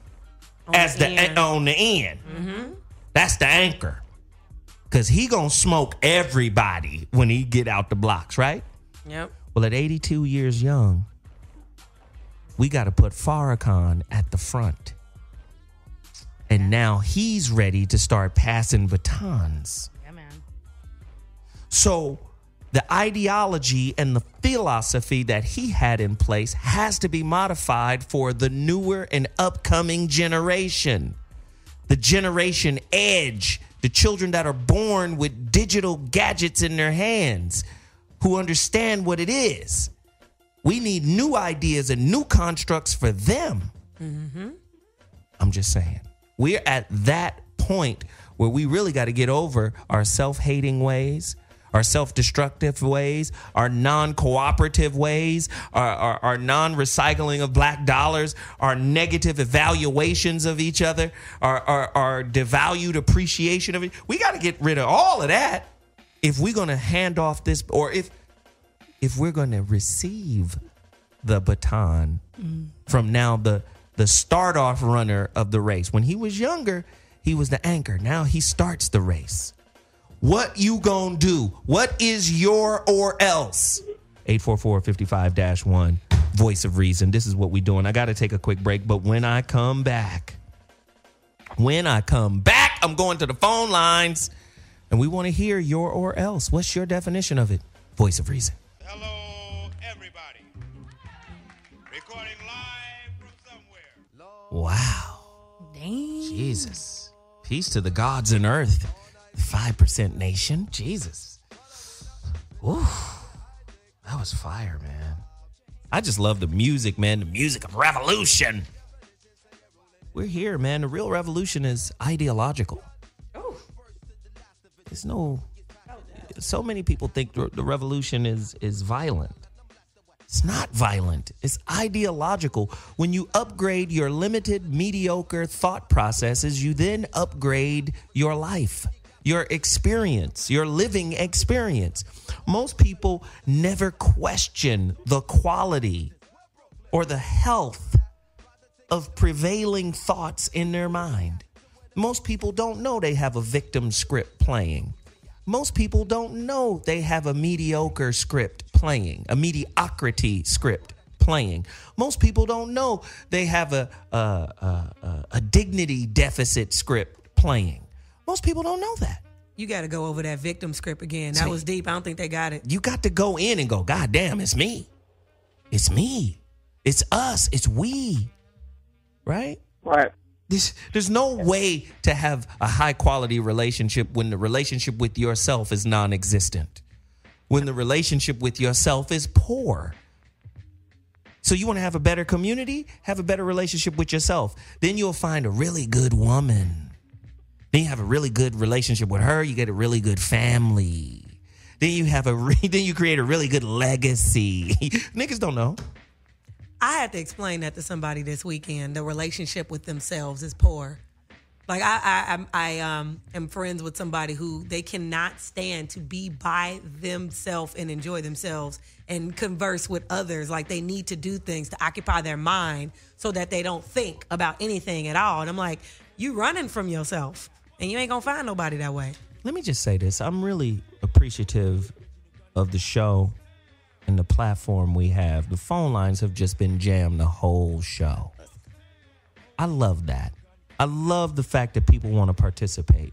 on the end. Mm-hmm. That's the anchor. Because he gonna smoke everybody when he get out the blocks, right? Yep. Well, at 82 years young, we got to put Farrakhan at the front. And now he's ready to start passing batons. Yeah, man. So the ideology and the philosophy that he had in place has to be modified for the newer and upcoming generation. The generation edge, the children that are born with digital gadgets in their hands who understand what it is. We need new ideas and new constructs for them. Mm-hmm. I'm just saying. We're at that point where we really got to get over our self-hating ways, our self-destructive ways, our non-cooperative ways, our non-recycling of black dollars, our negative evaluations of each other, our devalued appreciation of it. We got to get rid of all of that if we're going to hand off this, or if we're going to receive the baton from now the start-off runner of the race. When he was younger, he was the anchor. Now he starts the race. What you gonna do? What is your or else? 844-55-1, Voice of Reason. This is what we doing. I got to take a quick break, but when I come back, I'm going to the phone lines, and we want to hear your or else. What's your definition of it? Voice of Reason. Hello, everybody. Recording live from somewhere. Wow. Dang. Jesus. Peace to the gods in earth. 5% nation. Jesus. Ooh. That was fire, man. I just love the music, man. The music of revolution. We're here, man. The real revolution is ideological. There's so many people think the revolution is violent. It's not violent. It's ideological. When you upgrade your limited, mediocre thought processes, you then upgrade your life, your experience, your living experience. Most people never question the quality or the health of prevailing thoughts in their mind. Most people don't know they have a victim script playing. Most people don't know they have a mediocre script playing, a mediocrity script playing. Most people don't know they have a dignity deficit script playing. Most people don't know that. You got to go over that victim script again. That was deep. I don't think they got it. You got to go in and go, God damn, it's me. It's me. It's us. It's we. Right? Right. There's no way to have a high quality relationship when the relationship with yourself is non-existent. When the relationship with yourself is poor. So you want to have a better community? Have a better relationship with yourself. Then you'll find a really good woman. Then you have a really good relationship with her. You get a really good family. then you create a really good legacy. Niggas don't know. I had to explain that to somebody this weekend. The relationship with themselves is poor. Like I am friends with somebody who they cannot stand to be by themselves and enjoy themselves and converse with others. Like they need to do things to occupy their mind so that they don't think about anything at all. And I'm like, you running from yourself and you ain't gonna find nobody that way. Let me just say this. I'm really appreciative of the show and the platform we have. The phone lines have just been jammed the whole show. I love that. I love the fact that people want to participate.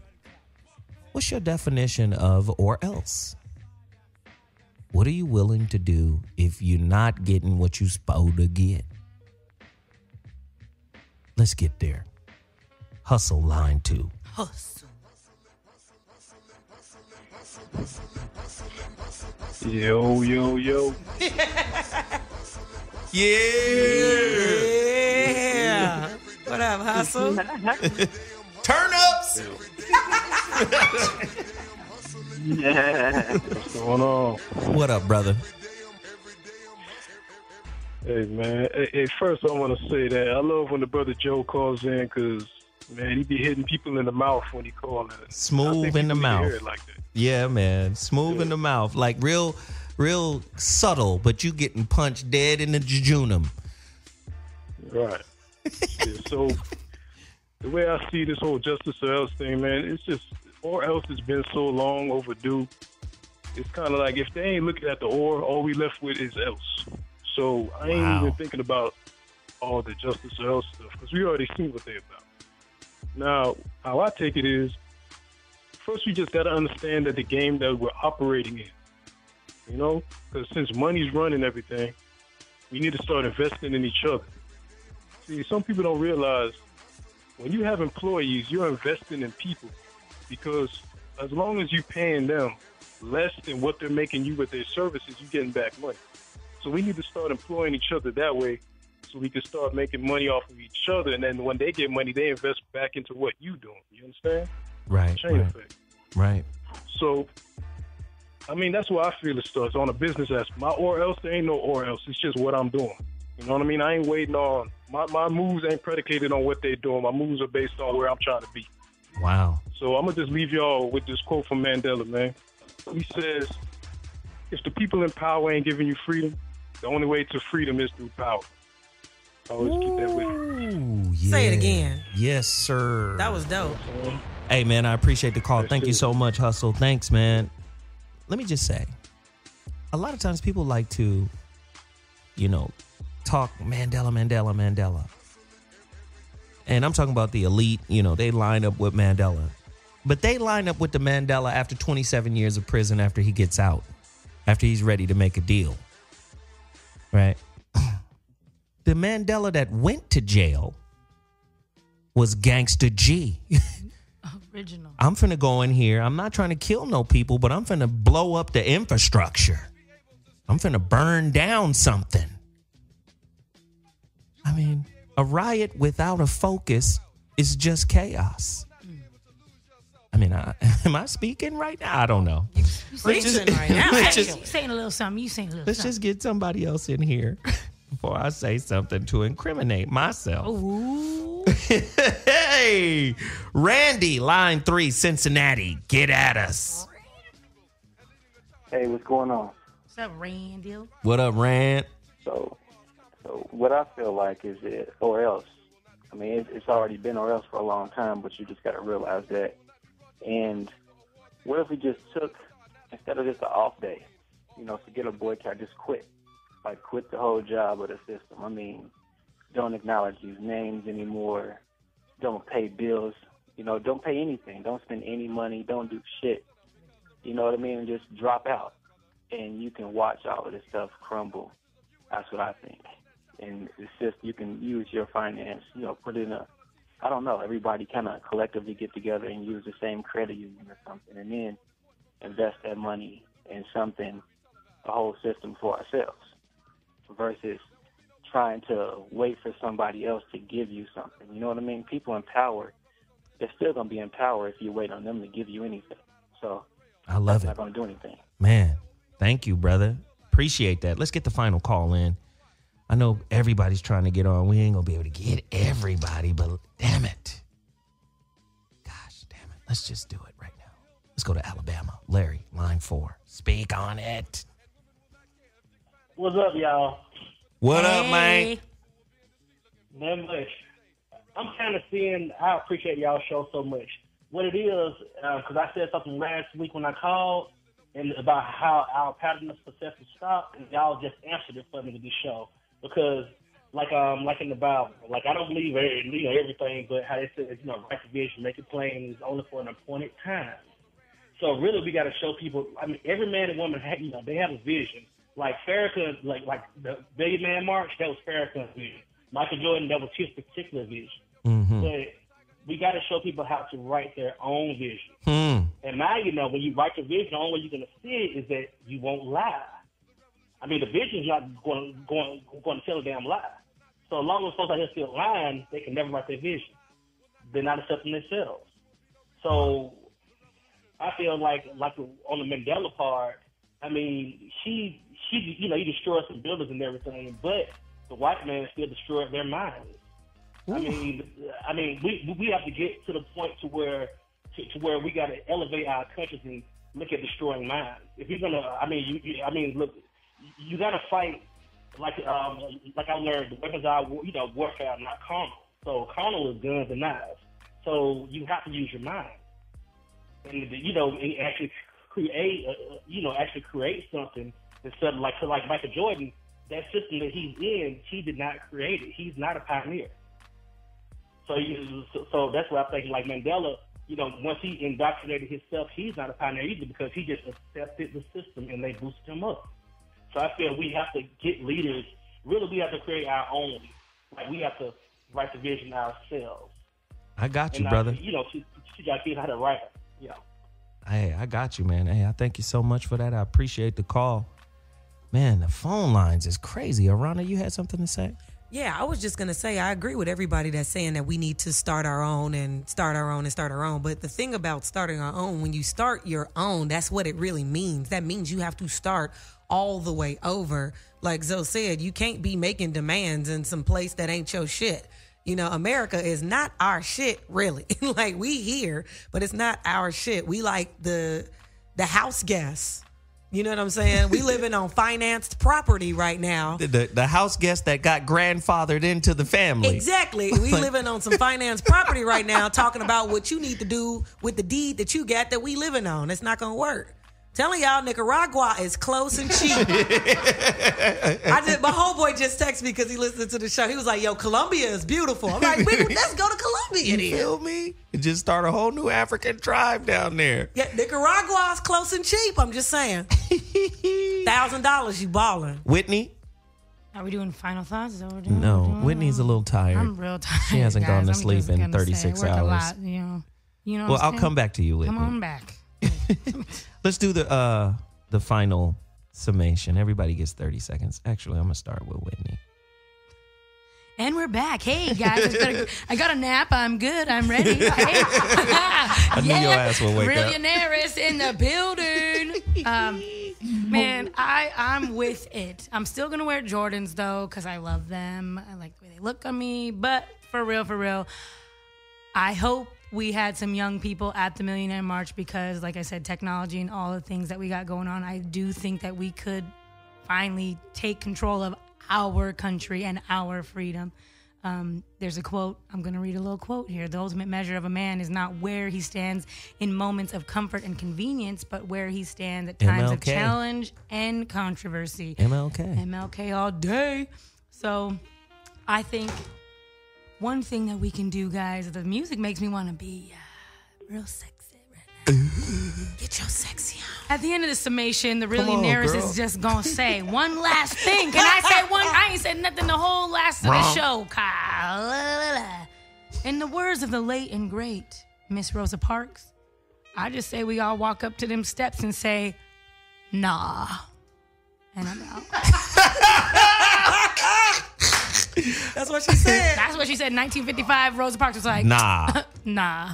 What's your definition of or else? What are you willing to do if you're not getting what you're supposed to get? Let's get there. Hustle line 2. Hustle. Yo. Yeah. What up, Hustle? Turnips. Yeah. What's going on? What up, brother? Hey, man. Hey, first I want to say that I love when the brother Joe calls in because, man, he be hitting people in the mouth when he calls in. Smooth in the mouth. Hear it like that. Yeah, man. Smooth in the mouth. Like real subtle, but you getting punched dead in the jejunum. Right. Yeah, so the way I see this whole justice or else thing, man, it's just or else has been so long overdue. It's kind of like if they ain't looking at the or, all we left with is else. So I ain't even thinking about all the justice or else stuff because we already seen what they're about. Now, how I take it is, first we just got to understand that the game that we're operating in, you know, because since money's running everything, we need to start investing in each other. See, some people don't realize when you have employees, you're investing in people because as long as you're paying them less than what they're making you with their services, you're getting back money. So we need to start employing each other that way so we can start making money off of each other. And then when they get money, they invest back into what you're doing. You understand? Right. Chain effect. Right. So, I mean, that's where I feel it starts on a business aspect. My or else, there ain't no or else. It's just what I'm doing. You know what I mean? I ain't waiting on, my moves ain't predicated on what they're doing. My moves are based on where I'm trying to be. Wow. So I'm going to just leave y'all with this quote from Mandela, man. He says, if the people in power ain't giving you freedom, the only way to freedom is through power. I always keep that with me. Yeah. Say it again. Yes, sir. That was dope. Hey, man, I appreciate the call. Thank you so much, Hustle. Thanks, man. Let me just say, a lot of times people like to, you know, talk Mandela. And I'm talking about the elite, you know, they line up with Mandela. But they line up with the Mandela after 27 years of prison after he gets out, after he's ready to make a deal. Right? The Mandela that went to jail was Gangsta G. Original. I'm finna go in here. I'm not trying to kill no people, but I'm finna blow up the infrastructure. I'm finna burn down something. I mean, a riot without a focus is just chaos. I mean, am I speaking right now? I don't know. You preaching right now. Let's You saying a little something. You saying a little Let's something. just get somebody else in here before I say something to incriminate myself. Ooh. Hey, Randy, line 3, Cincinnati. Get at us. Hey, what's going on? What's up, Randall? What up, Rand? So what I feel like is that or else. I mean, it's already been or else for a long time, but you just got to realize that. And what if we just took, instead of just an off day, you know, forget a boycott, just quit. Like, quit the whole job of the system. I mean, don't acknowledge these names anymore. Don't pay bills. You know, don't pay anything. Don't spend any money. Don't do shit. You know what I mean? Just drop out. And you can watch all of this stuff crumble. That's what I think. And it's just, you can use your finance, you know, put in I don't know, everybody kind of collectively get together and use the same credit union or something, and then invest that money in something, a whole system for ourselves, versus trying to wait for somebody else to give you something. You know what I mean? People in power, they're still going to be in power if you wait on them to give you anything. So I love that's not going to do anything. Man, thank you, brother. Appreciate that. Let's get the final call in. I know everybody's trying to get on. We ain't going to be able to get everybody, but damn it. Gosh, damn it. Let's just do it right now. Let's go to Alabama. Larry, line 4. Speak on it. What's up, y'all? What up, man? Not much. I'm kind of seeing, I appreciate y'all show so much. What it is, because I said something last week when I called, and about how our pattern of success is stopped, and y'all just answered it for me with this show. Because, like in the Bible, like I don't believe everything, but how they say, write the vision, make it plain, is only for an appointed time. So really, we got to show people. I mean, every man and woman, they have a vision. Like Farrakhan, like the Billion Man March, that was Farrakhan's vision. Michael Jordan, that was his particular vision. Mm-hmm. But we got to show people how to write their own vision. And now, when you write your vision, the only way you're going to see it is that you won't lie. I mean, the vision's not going to tell a damn lie. So as long as folks out here still lying, they can never write their vision. They're not accepting themselves. So I feel like on the Mandela part, I mean, he destroyed some buildings and everything, but the white man still destroyed their minds. I mean, we have to get to the point to where we got to elevate our countries and look at destroying minds. If you're gonna, look, you got to fight like I learned. The weapons are warfare, not carnal. So carnal is guns and knives. So you have to use your mind, and and actually create something instead of like Michael Jordan. That system that he's in, he did not create it. He's not a pioneer. So that's what I'm thinking. Like Mandela, once he indoctrinated himself, he's not a pioneer either because he just accepted the system and they boosted him up. So I feel we have to get leaders. Really, we have to create our own. Like we have to write the vision ourselves. I got you, brother. She got to figure out how to write it. Yeah. Hey, I got you, man. Hey, I thank you so much for that. I appreciate the call. Man, the phone lines is crazy. Aarona, you had something to say? Yeah, I was just going to say, I agree with everybody that's saying that we need to start our own. But the thing about starting our own, when you start your own, that's what it really means. That means you have to start all the way over. Like Zo said, you can't be making demands in some place that ain't your shit. America is not our shit, really. Like, we here, but it's not our shit. We like the house guests. You know what I'm saying? We living on financed property right now. The house guest that got grandfathered into the family. Exactly. We living on some financed property right now, talking about what you need to do with the deed that you got that we living on. It's not going to work. Telling y'all, Nicaragua is close and cheap. My homeboy just texted me because he listened to the show. He was like, yo, Colombia is beautiful. I'm like, let's go to Colombia. You feel me? Just start a whole new African tribe down there. Yeah, Nicaragua is close and cheap. I'm just saying. $1,000, you balling. Whitney? Are we doing final thoughts? Is that what we're doing? No, Whitney's a little tired. I'm real tired. She hasn't gone to sleep in 36 hours. A lot, Well, I'll come back to you, Whitney. Come on back. Let's do the final summation. Everybody gets 30 seconds. Actually, I'm going to start with Whitney. And we're back. Hey, guys. I got a nap. I'm good. I'm ready. Hey. I knew your ass will wake up. Millionaires in the building. Man, I'm with it. I'm still going to wear Jordans, though, because I love them. I like the way they look on me. But for real, I hope we had some young people at the Millionaire March because, like I said, technology and all the things that we got going on, I do think that we could finally take control of our country and our freedom. There's a quote. I'm going to read a little quote here. The ultimate measure of a man is not where he stands in moments of comfort and convenience, but where he stands at times of challenge and controversy. MLK all day. So I think one thing that we can do, guys, the music makes me want to be real sexy right now. Get your sexy on. At the end of the summation, the Millionaires is just going to say one last thing. Can I say one? I ain't said nothing the whole last of the show. In the words of the late and great Miss Rosa Parks, I just say we all walk up to them steps and say, nah. And I'm out. That's what she said. That's what she said in 1955. Rosa Parks was like, nah. nah.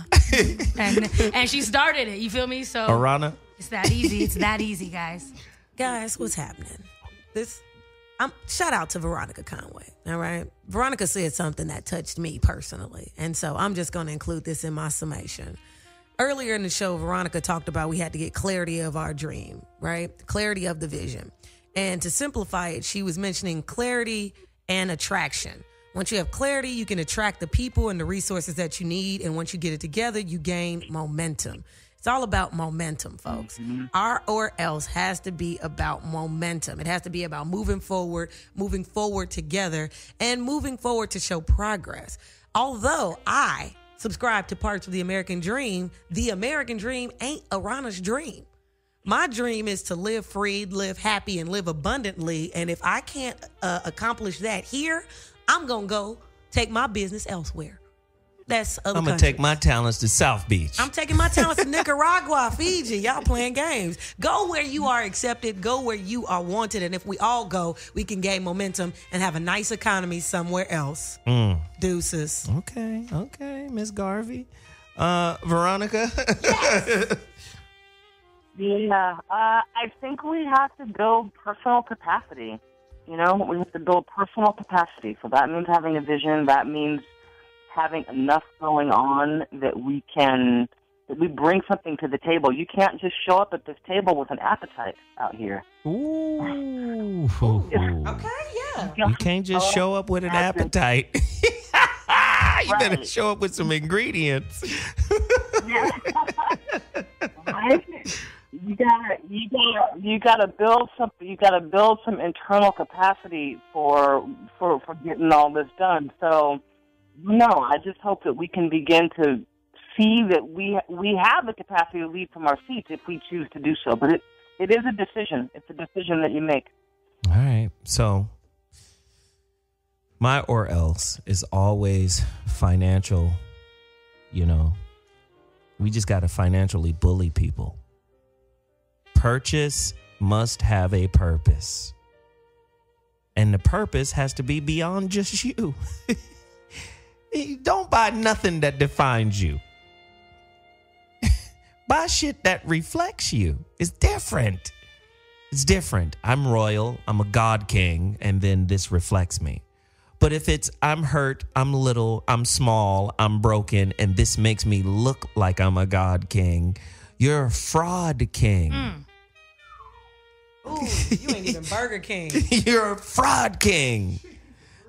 and she started it. You feel me? So Aarona? It's that easy. It's that easy, guys. Guys, what's happening? Shout out to Veronica Conway, all right? Veronica said something that touched me personally, and so I'm just going to include this in my summation. Earlier in the show, Veronica talked about we had to get clarity of our dream, right? Clarity of the vision. And to simplify it, she was mentioning clarity and attraction. Once you have clarity, you can attract the people and the resources that you need, and once you get it together, you gain momentum. It's all about momentum, folks. Our or else has to be about momentum. It has to be about moving forward together, and moving forward to show progress. Although I subscribe to parts of the American dream ain't Aarona's dream. My dream is to live free, live happy, and live abundantly. And if I can't accomplish that here, I'm going to go take my business elsewhere. That's other I'm going countries. to take my talents to South Beach. I'm taking my talents to Nicaragua, Fiji. Y'all playing games. Go where you are accepted. Go where you are wanted. And if we all go, we can gain momentum and have a nice economy somewhere else. Deuces. Okay, Miss Garvey. Veronica? Yes. Yeah, I think we have to build personal capacity. You know, we have to build personal capacity. So that means having a vision. That means having enough going on that we bring something to the table. You can't just show up at this table with an appetite out here. Ooh. Okay, yeah. You can't just show up with an appetite. You better show up with some ingredients. You gotta build something. You gotta build some internal capacity for getting all this done. So, no, I just hope that we can begin to see that we have the capacity to lead from our seats if we choose to do so. But it is a decision. It's a decision that you make. All right. So my or else is always financial. You know, we just got to financially bully people. Purchase must have a purpose. And the purpose has to be beyond just you. Don't buy nothing that defines you. Buy shit that reflects you. It's different. It's different. I'm royal. I'm a God king. And then this reflects me. But if it's I'm hurt, I'm little, I'm small, I'm broken, and this makes me look like I'm a God king, you're a fraud king. Ooh, you ain't even Burger King. You're a fraud king.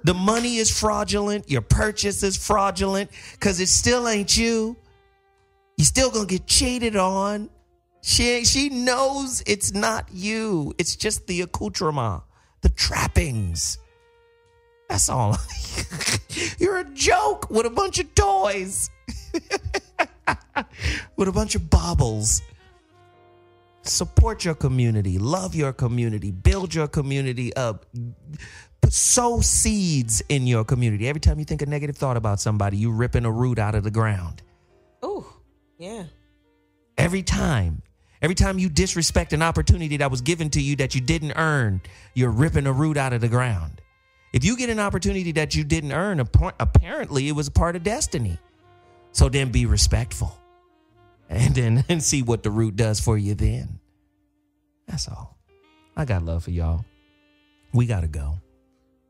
The money is fraudulent. Your purchase is fraudulent because it still ain't you. You're still going to get cheated on. She knows it's not you. It's just the accoutrement, the trappings. That's all. You're a joke with a bunch of toys. With a bunch of baubles. Support your community. Love your community. Build your community up. Sow seeds in your community. Every time you think a negative thought about somebody, you ripping a root out of the ground. Ooh, yeah. Every time you disrespect an opportunity that was given to you that you didn't earn, you're ripping a root out of the ground. If you get an opportunity that you didn't earn, apparently it was a part of destiny. So then be respectful. And see what the root does for you then. That's all. I got love for y'all. We got to go.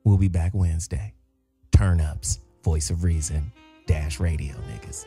We'll be back Wednesday. Turn ups, voice of reason, dash radio, niggas.